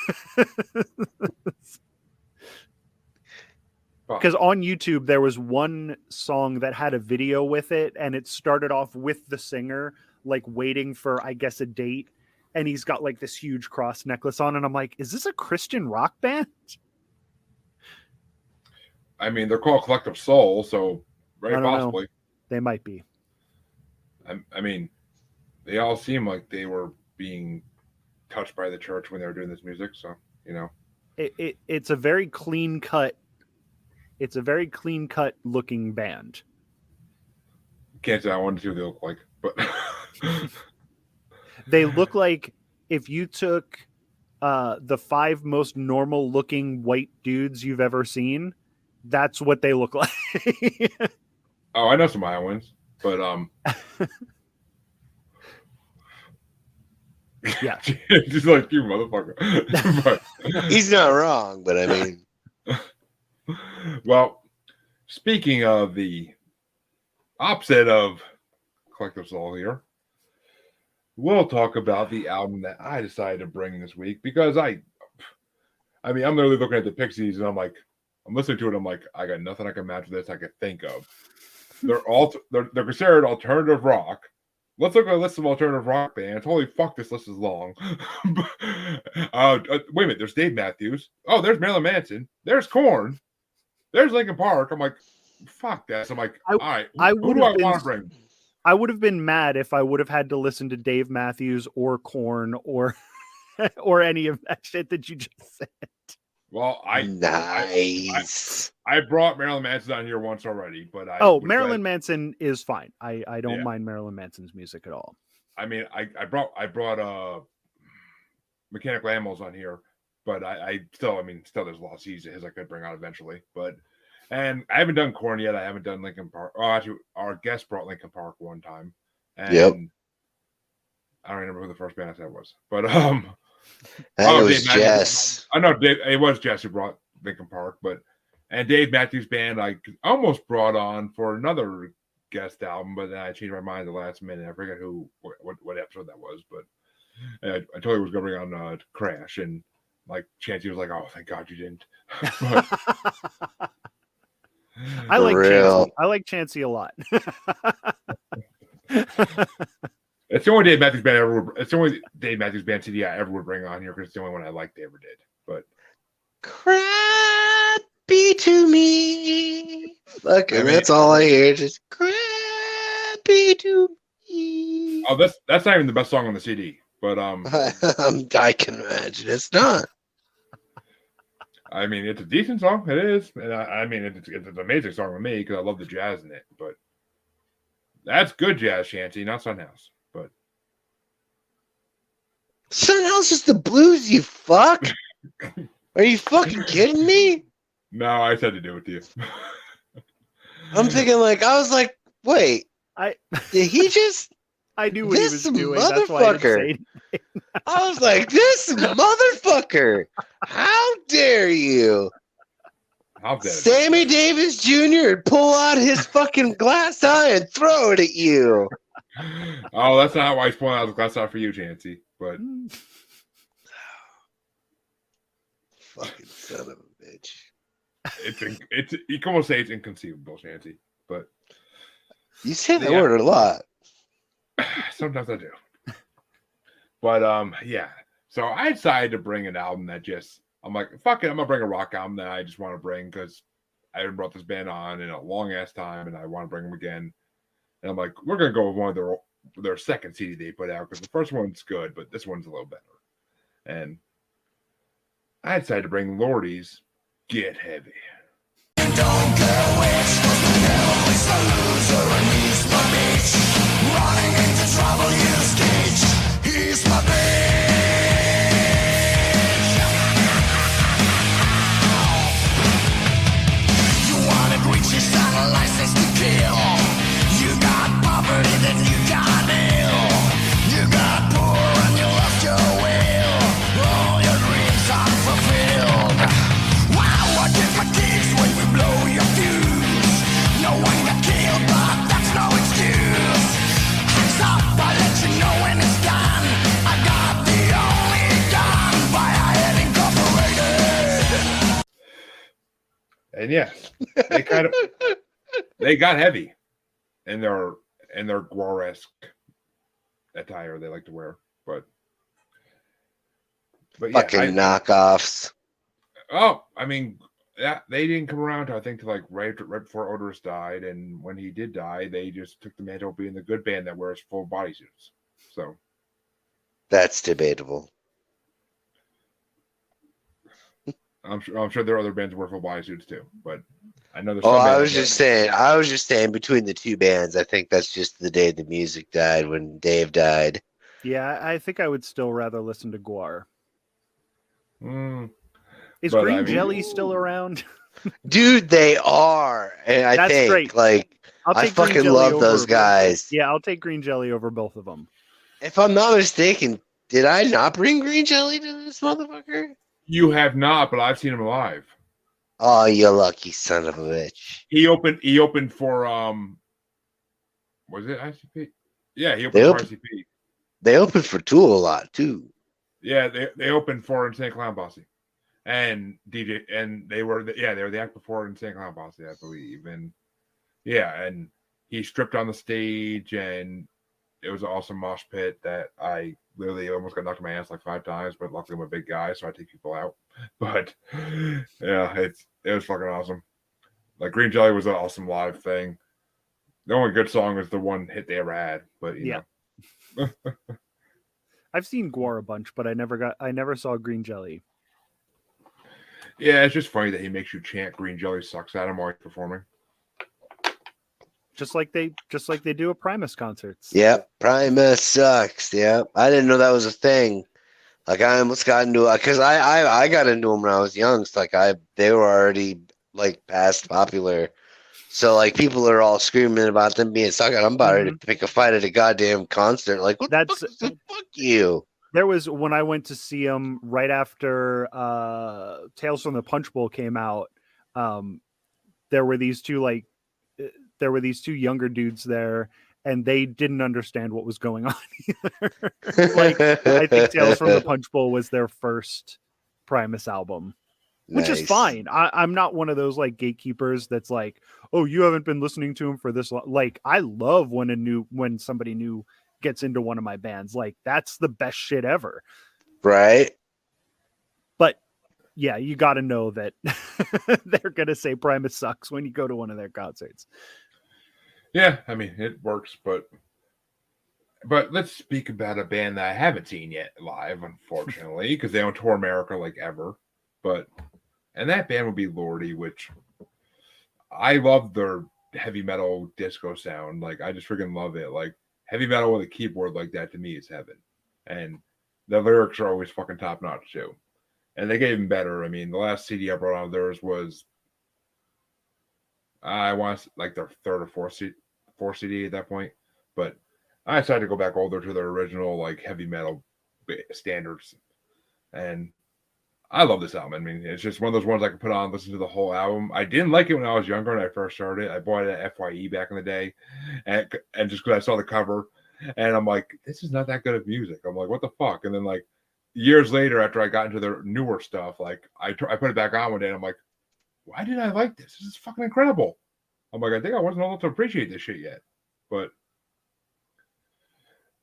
Because on YouTube, there was one song that had a video with it, and it started off with the singer, like waiting for, I guess, a date. And he's got like this huge cross necklace on. And I'm like, is this a Christian rock band? I mean, they're called Collective Soul, so very possibly. Know. They might be. I mean, they all seem like they were being touched by the church when they were doing this music. So, you know, it's a very clean cut. It's a very clean cut looking band. Can't say I wanted to. They look like, but they look like if you took the 5 most normal looking white dudes you've ever seen, that's what they look like. Oh, I know some Iowans, but yeah, just like you, motherfucker. But, he's not wrong, but I mean, well, speaking of the opposite of Collective Soul here, we'll talk about the album that I decided to bring this week, because I mean, I'm literally looking at the Pixies and I'm listening to it. I'm like, I got nothing I can match this I could think of. they're considered alternative rock. Let's look at a list of alternative rock bands. Holy fuck, this list is long. Wait a minute, there's Dave Matthews. Oh, there's Marilyn Manson. There's Korn. There's Linkin Park. I'm like, fuck that. So I'm like, all right, who do I want to bring? I would have been mad if I would have had to listen to Dave Matthews or Korn or any of that shit that you just said. Well, nice. I brought Marilyn Manson on here once already, but Marilyn Manson is fine. I don't mind Marilyn Manson's music at all. I mean, I brought Mechanical Animals on here, but I still there's a lot of seeds of his I could bring on eventually, and I haven't done Korn yet. I haven't done Linkin Park. Oh, actually, our guest brought Linkin Park one time, and I don't remember who the first band I said was, but it was Jess. I know it was Jess who brought Linkin Park, and Dave Matthews Band I almost brought on for another guest album, but then I changed my mind at the last minute. I forget what episode that was, but I told you I was going to bring on Crash, and like Chancy was like, "Oh, thank God you didn't." I like Chancy. I like Chancy a lot. It's the only Dave Matthews Band it's the only Dave Matthews Band CD I ever would bring on here because it's the only one I liked they ever did. But crappy to me. Look, that's all I hear. Just crappy to me. Oh, that's not even the best song on the CD. But I can imagine it's not. I mean, it's a decent song. It is, and I mean, it's an amazing song with me because I love the jazz in it. But that's good jazz, Chancy, not Sunhouse. But Sunhouse is the blues, you fuck. Are you fucking kidding me? No, I said to do it to you. I'm thinking I was like, wait, did he just? I knew what he was doing. Motherfucker. I was like, this motherfucker. How dare you? Sammy Davis Jr. would pull out his fucking glass eye and throw it at you. Oh, that's not why he's pulling out his glass eye for you, Chancy. But fucking son of a bitch. It's you can almost say it's inconceivable, Chancy. But you say that word a lot. Sometimes I do. But yeah. So I decided to bring an album that I'm like, fuck it, I'm gonna bring a rock album that I just want to bring because I haven't brought this band on in a long ass time and I want to bring them again. And I'm like, we're gonna go with one of their second CD they put out because the first one's good, but this one's a little better. And I decided to bring Lordi's Get Heavy. Don't care which, 'cause the devil is a loser and he's my bitch. Running into trouble, use Cage. He's my bitch. You wanted riches and a license to kill. You got property, then you got ill. You got poor and you lost your will. All your dreams unfulfilled. Wow, what if I gives when we blow your fuse? No one got killed, but that's no excuse. Hands up, I'll let you know when it's done. I got the only gun by a head incorporated. And yes, they got heavy in their Guar-esque attire they like to wear, but yeah, fucking knockoffs. Oh, I mean, they didn't come around I think to like right before Otis died, and when he did die, they just took the mantle of being the good band that wears full bodysuits. So that's debatable. I'm sure there are other bands that wear full bodysuits too, but I know there's. I was just saying between the two bands, I think that's just the day the music died when Dave died. Yeah, I think I would still rather listen to Guar. Is but Green Jelly still around? Dude, they are. And I think great. I fucking love those guys. Yeah, I'll take Green Jelly over both of them. If I'm not mistaken, did I not bring Green Jelly to this motherfucker? You have not, but I've seen him live. Oh, you lucky son of a bitch. He opened for was it ICP? Yeah, he opened for ICP. They opened for Tool a lot too. Yeah, they opened for Insane Clown Posse. And DJ, and they were the act before Insane Clown Posse, I believe. And yeah, and he stripped on the stage, and it was an awesome mosh pit that I literally almost got knocked in my ass like 5 times, but luckily I'm a big guy, so I take people out. But yeah, it was fucking awesome. Like Green Jelly was an awesome live thing. The only good song was the one hit they ever had, but you know. I've seen Gwar a bunch, but I never saw Green Jelly. Yeah, it's just funny that he makes you chant Green Jelly sucks at him while he's performing. Just like they do at Primus concerts. Yep, Primus sucks. Yep, I didn't know that was a thing. Like I almost got into it because I got into them when I was young. So like they were already like past popular. So like people are all screaming about them being sucked. I'm about ready to pick a fight at a goddamn concert. Like what the fuck? Fuck you. There was when I went to see him right after Tales from the Punch Bowl came out. There were these two younger dudes there, and they didn't understand what was going on either. Like I think Tales from the Punch Bowl was their first Primus album, which is fine. I'm not one of those like gatekeepers that's like, oh, you haven't been listening to him for this long. Like I love when somebody new gets into one of my bands. Like that's the best shit ever. Right. But yeah, you got to know that they're going to say Primus sucks when you go to one of their concerts. Yeah, I mean, it works, but let's speak about a band that I haven't seen yet live, unfortunately, because they don't tour America like ever. And that band would be Lordi, which I love their heavy metal disco sound. Like, I just freaking love it. Like, heavy metal with a keyboard like that to me is heaven. And the lyrics are always fucking top notch too. And they get even better. I mean, the last CD I brought on theirs was, I want to, like their third or fourth CD at that point. But I decided to go back older to their original like heavy metal standards. And I love this album. I mean, it's just one of those ones I can put on, listen to the whole album. I didn't like it when I was younger and I first started. I bought it at FYE back in the day, and just because I saw the cover, and I'm like, this is not that good of music. I'm like, what the fuck? And then like years later, after I got into their newer stuff, like I put it back on one day, and I'm like, why did I like this? This is fucking incredible. I'm like, I think I wasn't able to appreciate this shit yet, but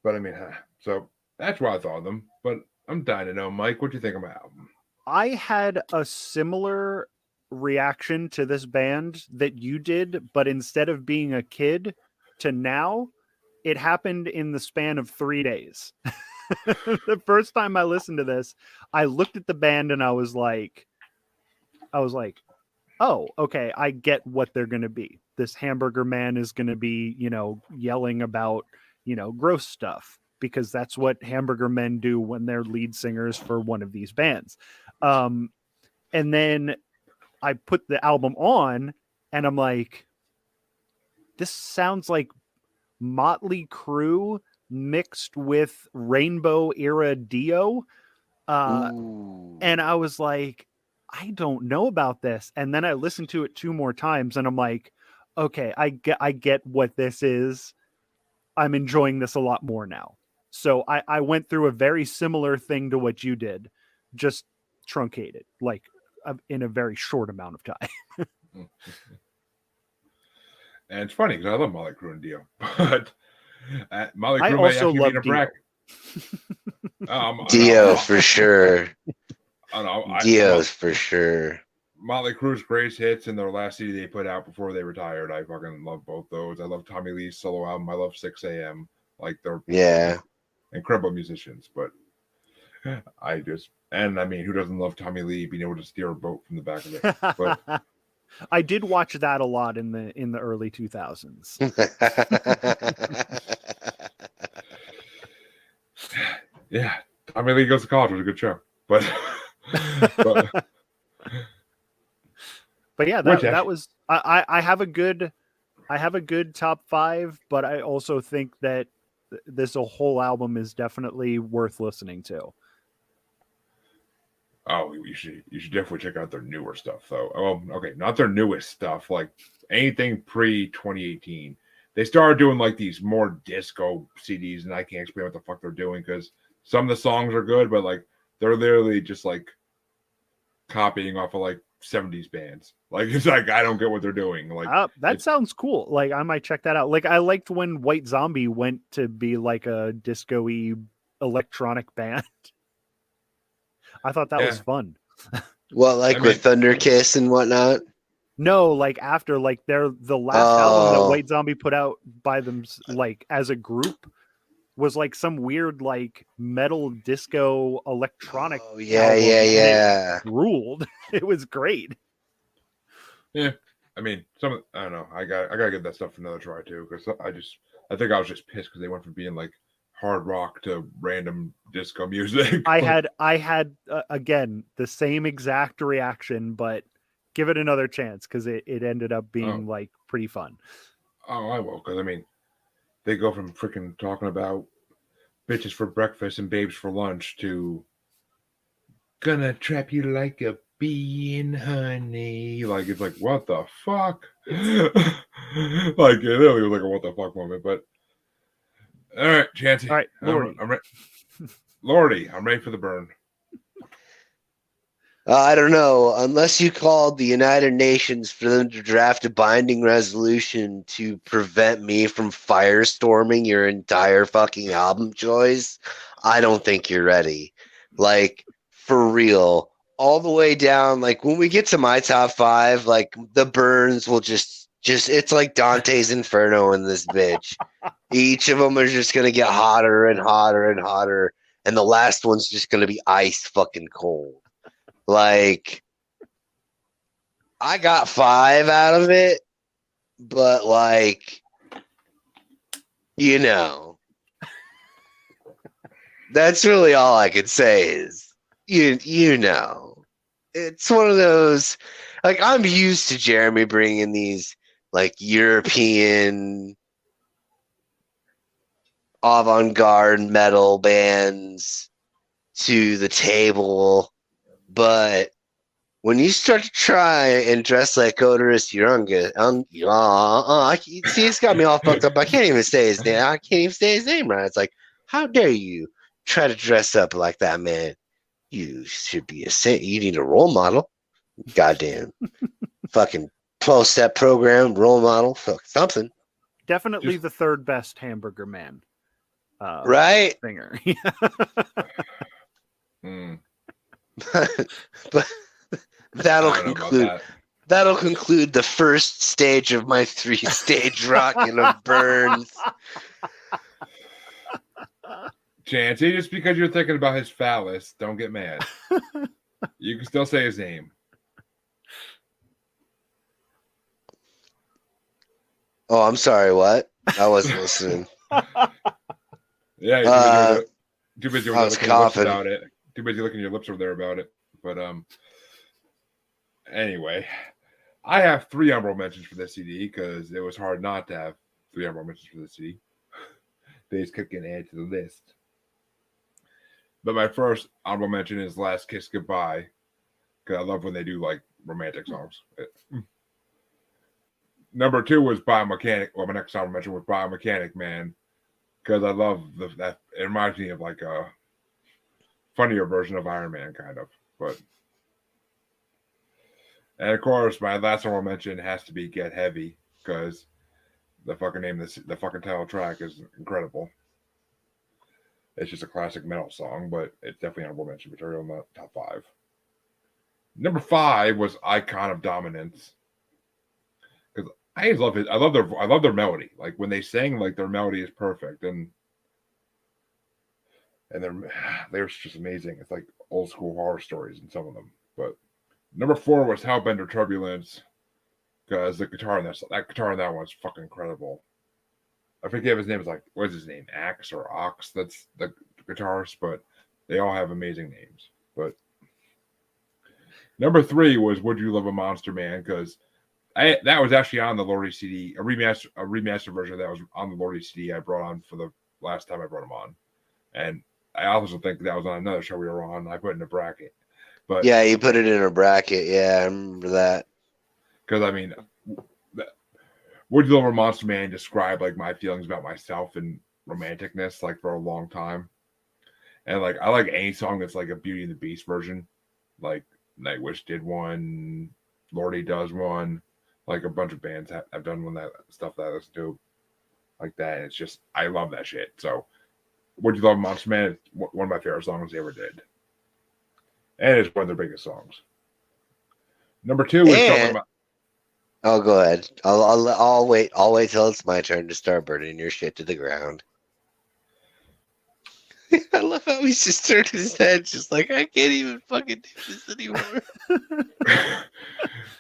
I mean, so that's why I thought of them. But I'm dying to know, Mike, what do you think of my album? I had a similar reaction to this band that you did, but instead of being a kid to now, it happened in the span of 3 days. The first time I listened to this, I looked at the band and I was like, oh, okay, I get what they're going to be. This hamburger man is going to be, yelling about, gross stuff, because that's what hamburger men do when they're lead singers for one of these bands. And then I put the album on and I'm like, this sounds like Motley Crue mixed with Rainbow era Dio. And I was like, I don't know about this. And then I listened to it 2 more times and I'm like, okay, I get what this is. I'm enjoying this a lot more now. So I went through a very similar thing to what you did, just truncated, like in a very short amount of time. And it's funny because I love Motley Crue and Dio, but Motley Crue I might also actually love be in a bracket. Dio for sure. Dio's for sure. Motley Crue's greatest hits and their last CD they put out before they retired. I fucking love both those. I love Tommy Lee's solo album. I love 6 a.m. Like they're incredible musicians, but and I mean, who doesn't love Tommy Lee being able to steer a boat from the back of it? But I did watch that a lot in the early 2000s. Yeah, Tommy Lee Goes to College was a good show, but yeah, that was I have a good top 5, but I also think that this whole album is definitely worth listening to. Oh, you should definitely check out their newer stuff, though. Well, okay, not their newest stuff, like anything pre 2018. They started doing like these more disco CDs, and I can't explain what the fuck they're doing because some of the songs are good, but like they're literally just like copying off of like '70s bands. Like it's like I don't get what they're doing. Like that sounds cool. Like I might check that out. Like I liked when White Zombie went to be like a disco-y electronic band. I thought that was fun. What, like with Thunder Kiss and whatnot? No, like after like the last album that White Zombie put out by them, like as a group, was like some weird like metal disco electronic. Oh yeah, yeah. It ruled. It was great. Yeah, I mean, I don't know. I gotta give that stuff another try too, because I think I was just pissed because they went from being like hard rock to random disco music. I had again the same exact reaction, but give it another chance because it ended up being like pretty fun. Oh, I will, because I mean, they go from freaking talking about bitches for breakfast and babes for lunch to gonna trap you like a bee in honey. Like it's like what the fuck? Like it literally was like a what the fuck moment. But all right, Chancy. All right, Lordi. I'm ready. Lordi, I'm ready for the burn. I don't know. Unless you called the United Nations for them to draft a binding resolution to prevent me from firestorming your entire fucking album choice, I don't think you're ready. Like, for real. All the way down, like, when we get to my top 5, like, the burns will just it's like Dante's Inferno in this bitch. Each of them are just going to get hotter and hotter and hotter, and the last one's just going to be ice fucking cold. Like, I got 5 out of it, but like, you know, that's really all I could say is, you know, it's one of those, like, I'm used to Jeremy bringing these like European avant-garde metal bands to the table. But when you start to try and dress like Odorous Urunga, see, it's got me all fucked up. I can't even say his name. I can't even say his name right. It's like, how dare you try to dress up like that, man? You should be a saint. You need a role model. Goddamn. Fucking 12-step program, role model, fuck something. Definitely the third best Hamburger Man. Right? Singer. But that'll conclude the first stage of my 3-stage rockin' of burns. Chancy, just because you're thinking about his phallus, don't get mad. You can still say his name. Oh, I'm sorry, what? I wasn't listening. Yeah, too busy I was licking your lips about it. Too busy licking your lips over there about it. But anyway, I have 3 honorable mentions for this CD because it was hard not to have 3 honorable mentions for this CD. They just kept getting added to the list. But my first honorable mention is Last Kiss Goodbye, because I love when they do like romantic songs. Number 2 was Biomechanic. Well, my next honorable mention was Biomechanic Man, because I love that. It reminds me of like a funnier version of Iron Man, kind of. But and of course, my last honorable mention has to be Get Heavy, because the fucking name of the fucking title track is incredible. It's just a classic metal song, but it's definitely honorable mention material in the top 5. Number 5 was Icon of Dominance, because I always love it. I love their melody. Like when they sing, like their melody is perfect, and they're just amazing. It's like old school horror stories in some of them. But number 4 was Hellbender Turbulence, because the guitar in that guitar in that one's fucking incredible. I forget his name is like, what's his name? Axe or Ox? That's the guitarist, but they all have amazing names. But number 3 was Would You Love a Monster Man, because that was actually on the Lordi CD, a remaster version that was on the Lordi CD I brought on for the last time I brought them on. And I also think that was on another show we were on. I put it in a bracket. But yeah, you put it in a bracket. Yeah, I remember that. Because I mean, Would You Love a Monster Man described like my feelings about myself and romanticness like for a long time. And like I like any song that's like a Beauty and the Beast version. Like Nightwish did one. Lordi does one. Like a bunch of bands have done one that stuff that I listen to like that. And it's just I love that shit. So, Would You Love Monster Man? It's one of my favorite songs they ever did, and it's one of their biggest songs. Number 2 is And, oh, go ahead. I'll wait. I'll wait till it's my turn to start burning your shit to the ground. I love how he's just turned his head, just like I can't even fucking do this anymore.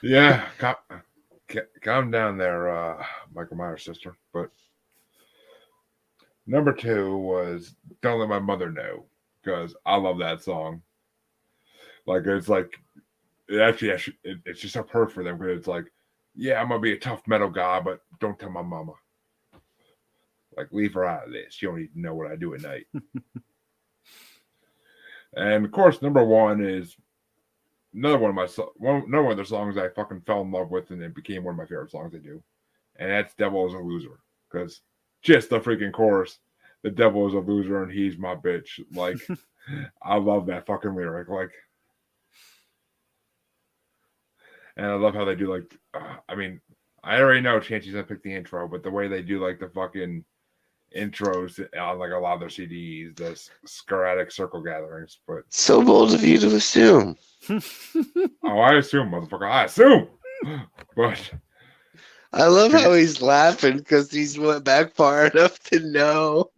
Yeah, calm down there, Michael Myers' sister. But number 2 was Don't Let My Mother Know, because I love that song. Like, it's like, it's just a perk for them, because it's like, yeah, I'm going to be a tough metal guy, but don't tell my mama. Like, leave her out of this. You don't need to know what I do at night. And, of course, number 1 is another one of their songs I fucking fell in love with, and it became one of my favorite songs they do. And that's Devil is a Loser. Because just the freaking chorus, the devil is a loser and he's my bitch. Like, I love that fucking lyric. Like, and I love how they do, like, I mean, I already know Chancy's gonna pick the intro, but the way they do, like, the fucking intros on, like, a lot of their CDs, the sporadic circle gatherings. But So bold of you to assume. oh, I assume, motherfucker. I assume. But I love how he's laughing because he's went back far enough to know.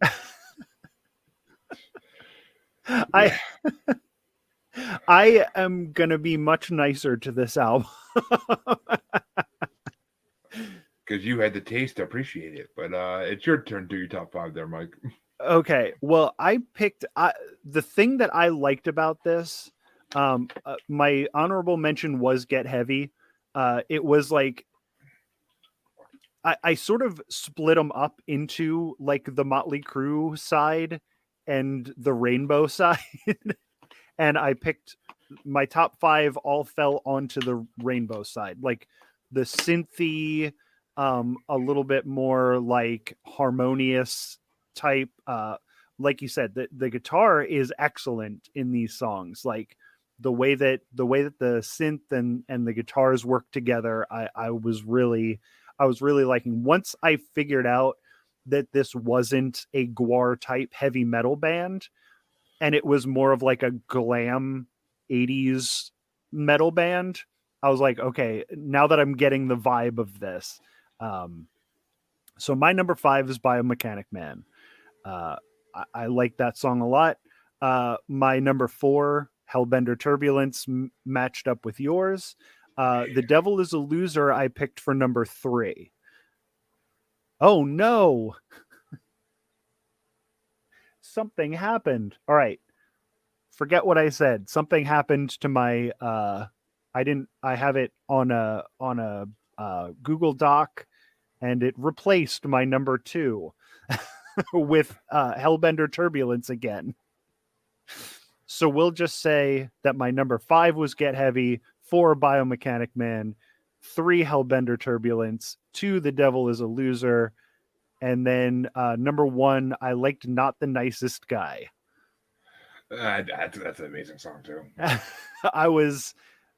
I am gonna be much nicer to this album. because you had the taste to appreciate it. But it's your turn to do your top 5 there, Mike. Okay, well, I picked the thing that I liked about this. My honorable mention was Get Heavy. It was like I sort of split them up into like the Motley Crue side and the Rainbow side. And I picked my top 5 all fell onto the Rainbow side. Like the synthy, a little bit more like harmonious type. Like you said, the guitar is excellent in these songs. Like the way that the synth and the guitars work together, I was really liking. Once I figured out that this wasn't a Gwar type heavy metal band, and it was more of like a glam 80s metal band, I was like, okay, now that I'm getting the vibe of this. So my number 5 is Biomechanic Man. I like that song a lot. My number 4, Hellbender Turbulence, matched up with yours. The Devil is a Loser I picked for number 3. Oh no. Something happened. All right. Forget what I said. Something happened to my I have it on a Google Doc, and it replaced my number 2 with Hellbender Turbulence again. So we'll just say that my number 5 was Get Heavy, 4 Biomechanic Man, 3 Hellbender Turbulence, 2 The Devil is a Loser, and then number 1, I liked Not the Nicest Guy. That's an amazing song too.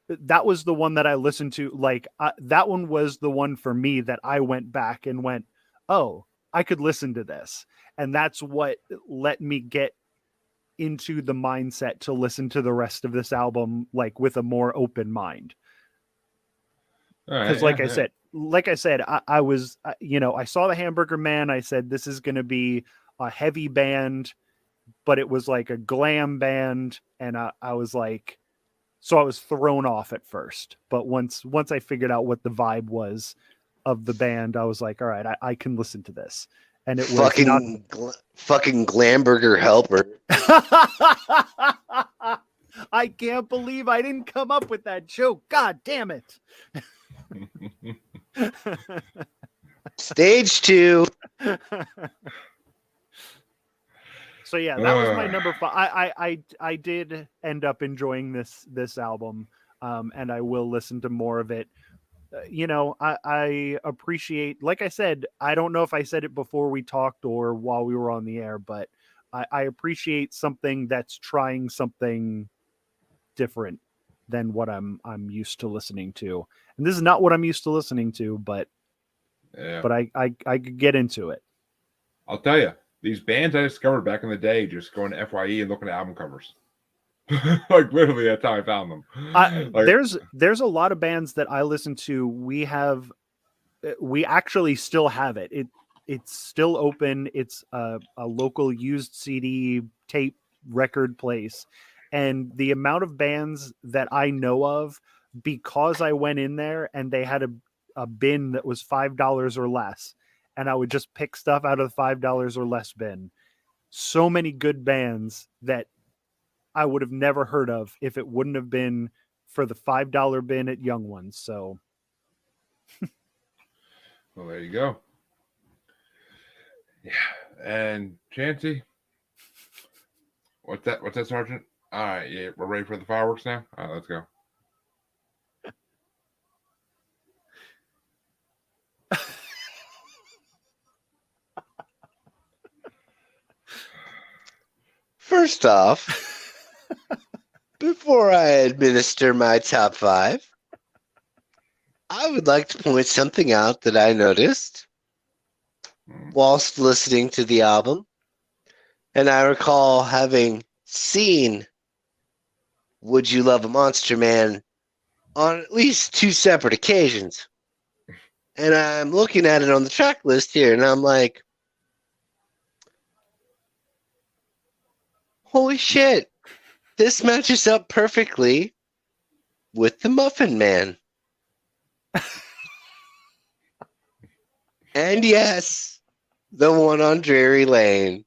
That was the one that I listened to. Like that one was the one for me that I went back and went, oh, I could listen to this. And that's what let me get into the mindset to listen to the rest of this album, like with a more open mind. Because like I said, I was, I saw the Hamburger Man. I said, this is going to be a heavy band, but it was like a glam band. And I was like, so I was thrown off at first, but once I figured out what the vibe was of the band, I was like, all right, I can listen to this. And it was fucking Glamburger Helper. I can't believe I didn't come up with that joke. God damn it. Stage 2. So yeah, that was my number 5. I did end up enjoying this album, and I will listen to more of it. I appreciate, like I said, I don't know if I said it before we talked or while we were on the air, but I appreciate something that's trying something different than what I'm used to listening to. And this is not what I'm used to listening to, but I could get into it. I'll tell you, these bands I discovered back in the day, just going to FYE and looking at album covers. Like literally, that's how I found them. There's a lot of bands that I listen to. We actually still have it. It's still open. It's a local used CD tape record place. And the amount of bands that I know of, because I went in there and they had a bin that was $5 or less, and I would just pick stuff out of the $5 or less bin. So many good bands that I would have never heard of if it wouldn't have been for the $5 bin at Young Ones. So, well, there you go. Yeah, and Chancy, what's that, Sergeant? All right, yeah, we're ready for the fireworks now. All right, let's go. First off, before I administer my top 5, I would like to point something out that I noticed whilst listening to the album. And I recall having seen Would You Love a Monster Man on at least 2 separate occasions. And I'm looking at it on the track list here, and I'm like, holy shit, this matches up perfectly with the Muffin Man. And yes, the one on Drury Lane.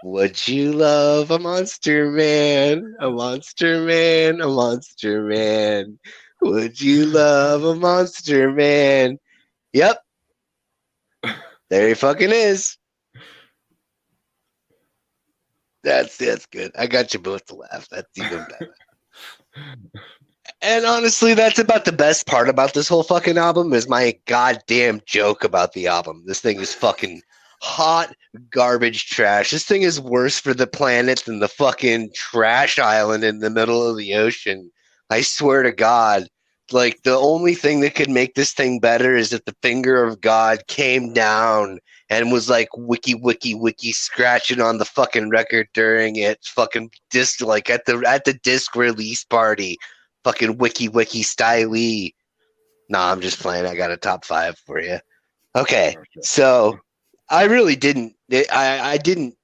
Would you love a monster man? A monster man, a monster man. Would you love a monster man? Yep. There he fucking is. That's good. I got you both to laugh. That's even better. And honestly, that's about the best part about this whole fucking album is my goddamn joke about the album. This thing is fucking hot garbage trash. This thing is worse for the planet than the fucking trash island in the middle of the ocean. I swear to God. Like, the only thing that could make this thing better is if the finger of God came down and was like wiki scratching on the fucking record during its fucking disc, like at the disc release party. Fucking wiki style-y. Nah, I'm just playing. I got a top 5 for you. Okay, so I really didn't. I didn't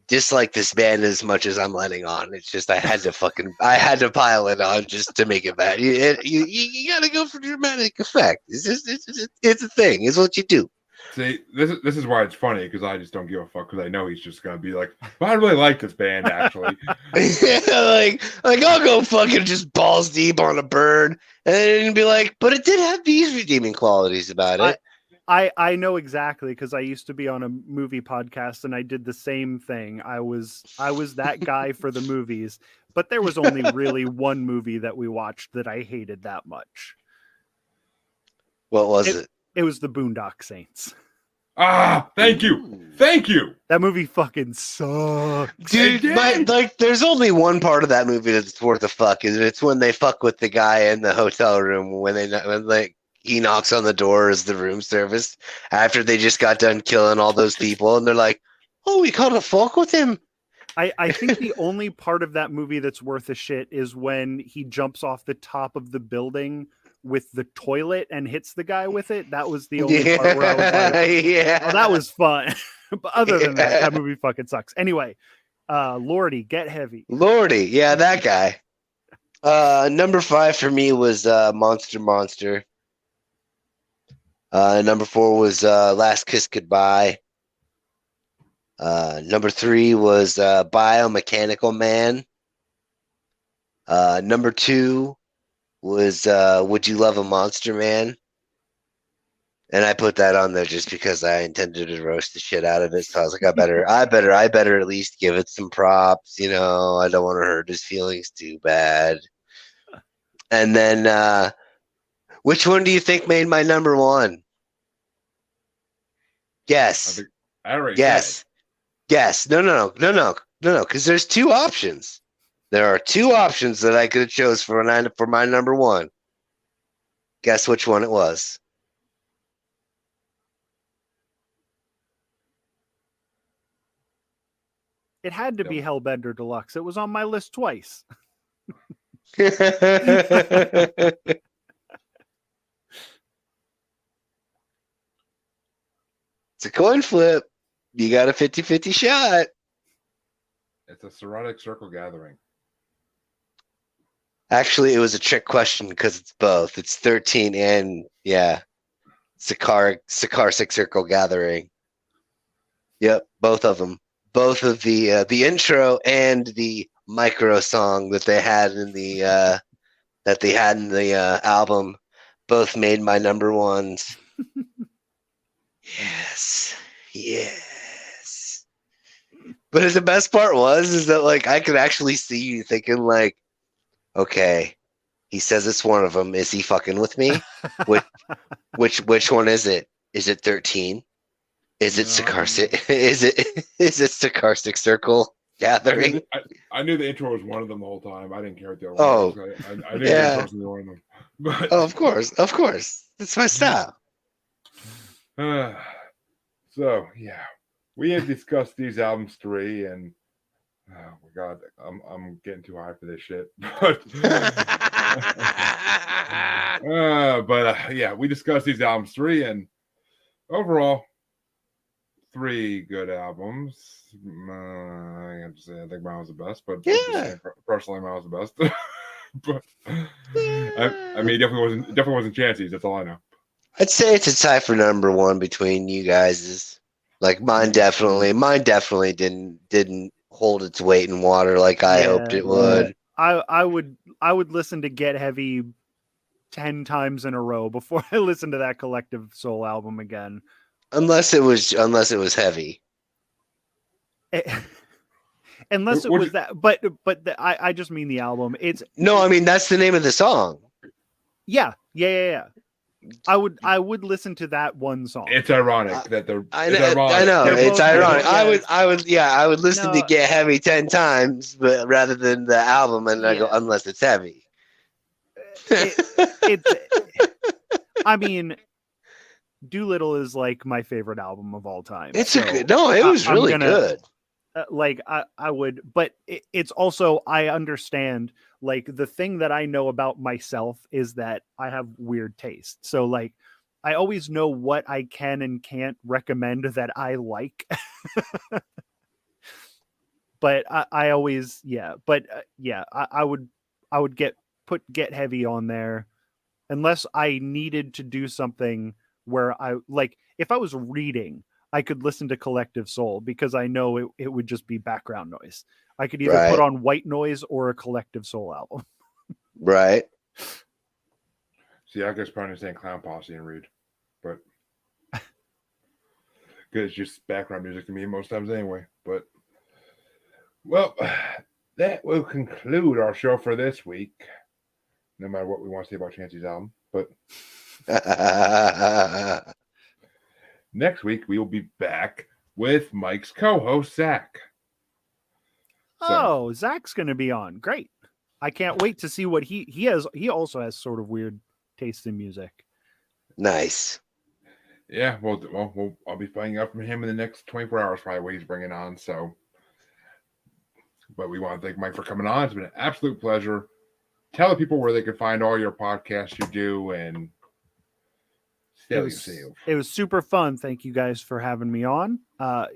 dislike this band as much as I'm letting on. It's just I had to pile it on just to make it bad. You gotta go for dramatic effect. It's a thing. It's what you do. See, this is why it's funny, because I just don't give a fuck, because I know he's just gonna be like, well, I really like this band actually. Yeah, like I'll go fucking just balls deep on a bird and then be like, but it did have these redeeming qualities about it. I know exactly, because I used to be on a movie podcast and I did the same thing. I was that guy for the movies, but there was only really one movie that we watched that I hated that much. What was it? It was the Boondock Saints. Ah, thank you. That movie fucking sucks, dude. Like, there's only one part of that movie that's worth a fuck, and it's when they fuck with the guy in the hotel room when he knocks on the door as the room service after they just got done killing all those people, and they're like, "Oh, we gotta fuck with him." I think the only part of that movie that's worth a shit is when he jumps off the top of the building with the toilet and hits the guy with it. That was the only part where I was like, yeah, oh, that was fun. But other than that movie fucking sucks. Anyway, Lordi, Get Heavy. Lordi, yeah, that guy. Number 5 for me was Monster. Number 4 was Last Kiss Goodbye. Number 3 was Biomechanical Man. Number 2 was Would You Love a Monster Man? And I put that on there just because I intended to roast the shit out of it. So I was like, I better at least give it some props. You know, I don't want to hurt his feelings too bad. And then, which one do you think made my number 1? Guess. I already Guess. No. Because there's 2 options. There are two options that I could have chose for my number one. Guess which one it was? It had to be Hellbender Deluxe. It was on my list twice. It's a coin flip. You got a 50-50 shot. It's a Cirrhotic Circle Gathering. Actually, it was a trick question because it's both. It's 13 and Sicarsic Circle Gathering. Yep, both of them. Both of the intro and the micro song that they had in the album both made my number ones. Yes. But the best part is that like I could actually see you thinking like, okay, he says it's one of them. Is he fucking with me? Which one is it? Is it 13? Is it Sicarsic? Is it Sicarsic Circle Gathering? I knew the intro was one of them the whole time. I didn't care what the other Oh, one was. I knew the intro was one of them. But, of course. That's my style. So yeah, we have discussed these albums 3, and oh my god, I'm getting too high for this shit. But yeah, we discussed these albums 3, and overall, 3 good albums. I have to say, I think mine was the best, but personally, mine was the best. But I mean, it definitely wasn't Chancy's. That's all I know. I'd say it's a tie for number one between you guys. Like mine definitely didn't hold its weight in water like I hoped it would. I would listen to Get Heavy 10 times in a row before I listen to that Collective Soul album again. Unless it was heavy. Unless it was that, but I just mean the album. I mean that's the name of the song. Yeah. I would listen to that one song. It's ironic that they're. I know it's ironic. I would listen to Get Heavy 10 times, but rather than the album, and I go unless it's heavy. I mean, Doolittle is like my favorite album of all time. It was really good. Like I would, but it's also, I understand, like the thing that I know about myself is that I have weird taste. So like, I always know what I can and can't recommend that I like. But I always, I would Get Heavy on there unless I needed to do something where I like, if I was reading, I could listen to Collective Soul because I know it would just be background noise. I could either put on white noise or a Collective Soul album. Right. See, I guess probably understand Clown Posse and read, but because it's just background music to me most times anyway. But well, that will conclude our show for this week. No matter what we want to say about Chancy's album, but next week we will be back with Mike's co-host Zach. So, Zach's going to be on. Great! I can't wait to see what he has. He also has sort of weird taste in music. Nice. Yeah, well, I'll be finding out from him in the next 24 hours, probably what he's bringing on. So, but we want to thank Mike for coming on. It's been an absolute pleasure. Tell the people where they can find all your podcasts you do and it was super fun. Thank you guys for having me on.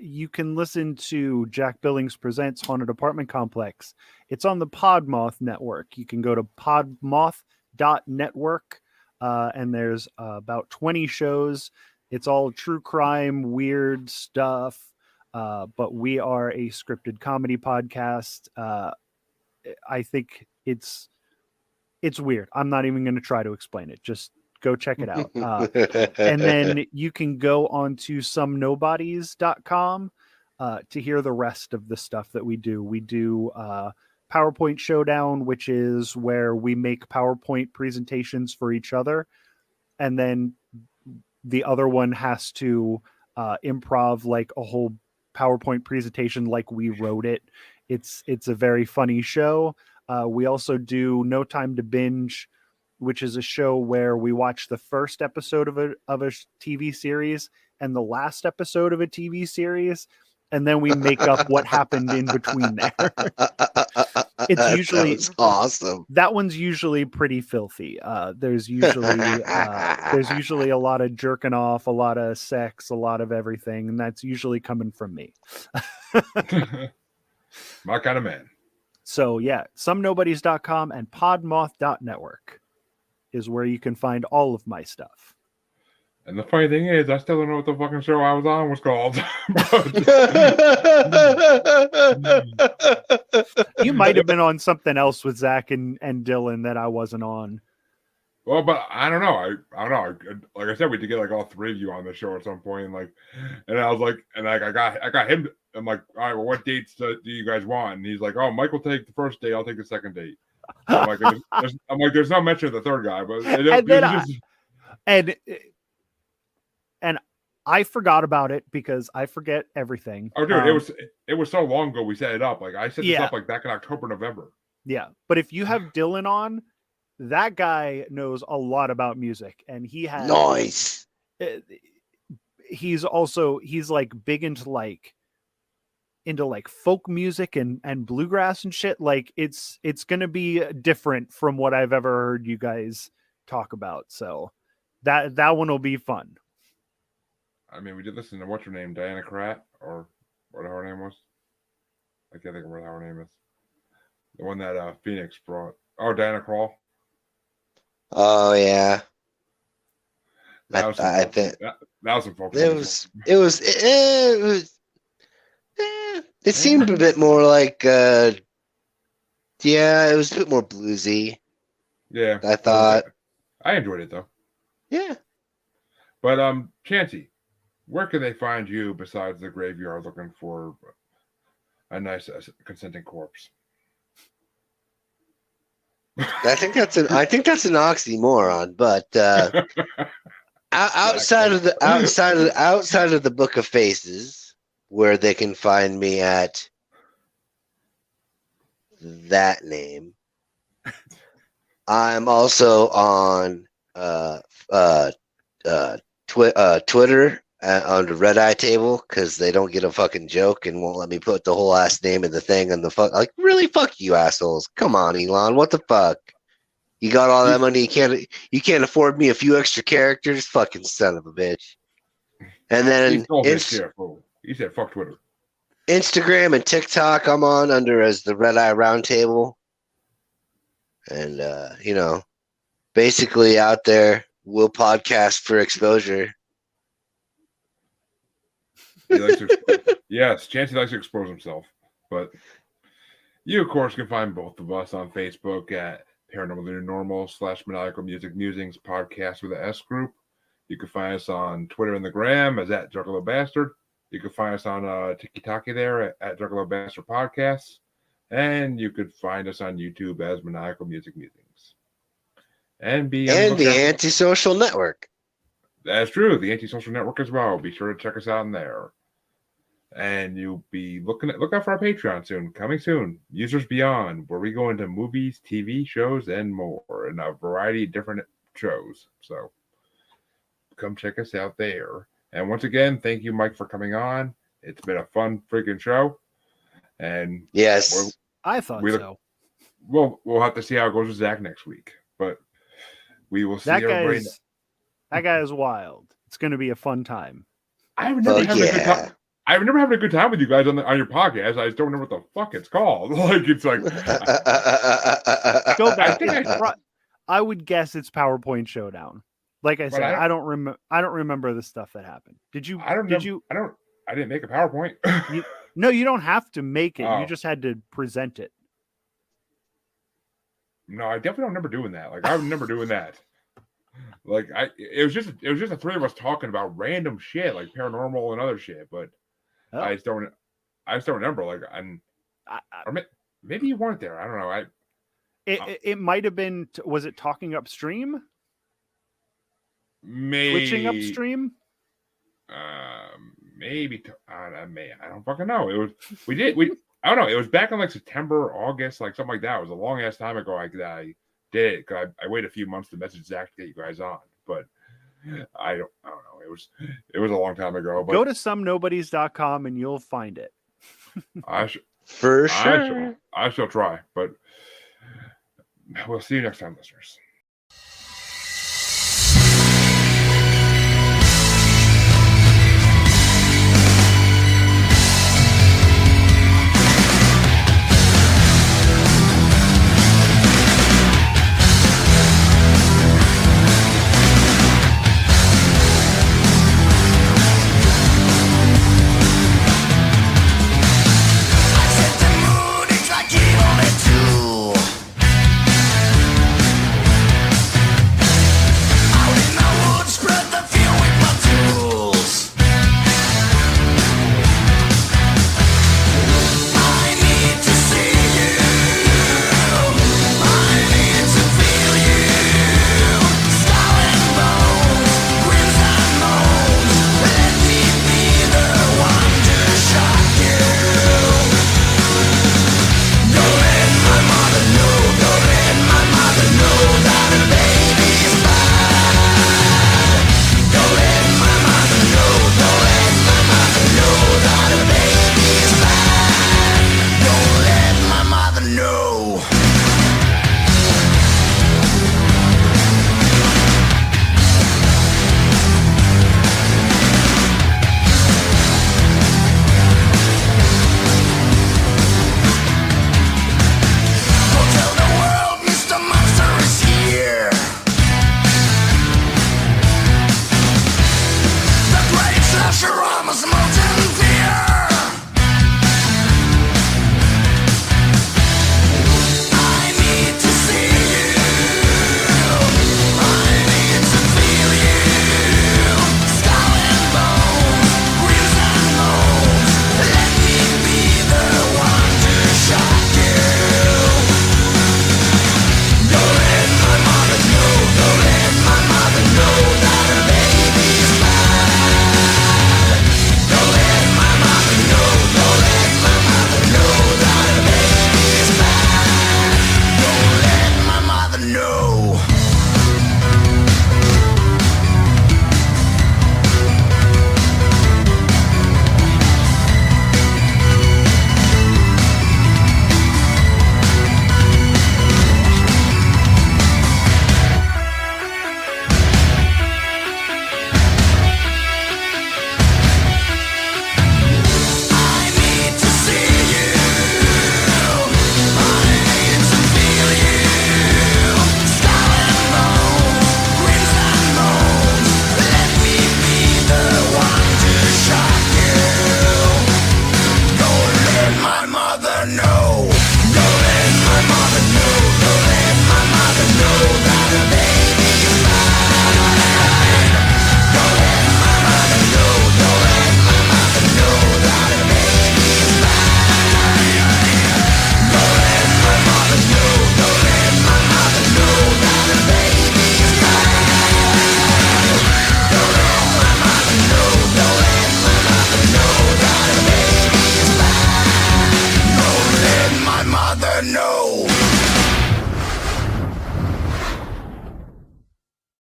You can listen to Jack Billings Presents Haunted Apartment Complex. It's on the Podmoth Network. You can go to podmoth.network, and there's about 20 shows. It's all true crime, weird stuff, but we are a scripted comedy podcast. I think it's weird. I'm not even going to try to explain it. Just go check it out. And then you can go on to somenobodies.com to hear the rest of the stuff that we do. We do PowerPoint Showdown, which is where we make PowerPoint presentations for each other. And then the other one has to improv like a whole PowerPoint presentation like we wrote it. It's a very funny show. We also do No Time to Binge, which is a show where we watch the first episode of a TV series and the last episode of a TV series, and then we make up what happened in between there. It's That usually sounds awesome. that one's usually pretty filthy. There's usually a lot of jerking off, a lot of sex, a lot of everything, and that's usually coming from me. My kind of man. So yeah, somenobodies.com and podmoth.network is where you can find all of my stuff. And the funny thing is, I still don't know what the fucking show I was on was called. You might have been on something else with Zach and Dylan that I wasn't on. Well, but I don't know. I don't know. Like I said, we did get like all three of you on the show at some point, and I was like, I got him. I'm like, all right, well, what dates do you guys want? And he's like, oh, Mike will take the first date. I'll take the second date. I'm like, there's no mention of the third guy, but and I forgot about it because I forget everything. Oh, dude, it was so long ago we set it up. Like I set this up like back in October, November. Yeah, but if you have Dylan on, that guy knows a lot about music, and he has nice. He's like big into folk music and bluegrass and shit. Like it's gonna be different from what I've ever heard you guys talk about. So that one will be fun. I mean, we did listen to what's her name, Diana Kratt, or whatever her name was. I can't think of what her name is. The one that Phoenix brought. Oh, Diana Krall. Oh yeah. That was some folk. It seemed a bit more like it was a bit more bluesy. Yeah. I thought. I enjoyed it though. Yeah. But Chancy, where can they find you besides the graveyard looking for a nice consenting corpse? I think that's an oxymoron, but outside of the Book of Faces, where they can find me at that name, I'm also on Twitter under Red Eye Table because they don't get a fucking joke and won't let me put the whole last name of the thing and like really fuck you assholes. Come on, Elon, what the fuck? You got all that money, you can't afford me a few extra characters, fucking son of a bitch. And then he said fuck Twitter. Instagram and TikTok I'm on under as the Red Eye Roundtable. And basically out there, we'll podcast for exposure. Yes, Chancy likes to expose himself. But you, of course, can find both of us on Facebook at Paranormal Normal / Maniacal Music Musings Podcast with the S Group. You can find us on Twitter and the Gram as at Juggalo Bastard. You can find us on Tiki-Taki there at Juggalo Bastard Podcasts. And you could find us on YouTube as Maniacal Music Musings. And the Antisocial Network. That's true. The Antisocial Network as well. Be sure to check us out in there. And you'll be look out for our Patreon soon. Coming soon. Musers Beyond, where we go into movies, TV shows, and more. And a variety of different shows. So come check us out there. And once again, thank you, Mike, for coming on. It's been a fun freaking show. And yes, I thought so. We'll have to see how it goes with Zach next week. But we will see everybody. That guy is wild. It's going to be a fun time. I remember having a good time with you guys on your podcast. I just don't remember what the fuck it's called. Like it's like go back. I would guess it's PowerPoint Showdown. Like I said, I don't remember the stuff that happened. Did you? I didn't make a PowerPoint. No, you don't have to make it. Oh. You just had to present it. No, I definitely don't remember doing that. Like I remember doing that. Like it was just the three of us talking about random shit like paranormal and other shit, but I just don't remember. Like maybe you weren't there. I don't know. It might have been. Was it talking upstream? Maybe twitching upstream. Maybe I don't fucking know. It was I don't know. It was back in like September, August, like something like that. It was a long ass time ago. I did it. I waited a few months to message Zach to get you guys on, but I don't know. It was a long time ago. But Go to somenobodies.com and you'll find it. For sure. I shall try, but we'll see you next time, listeners.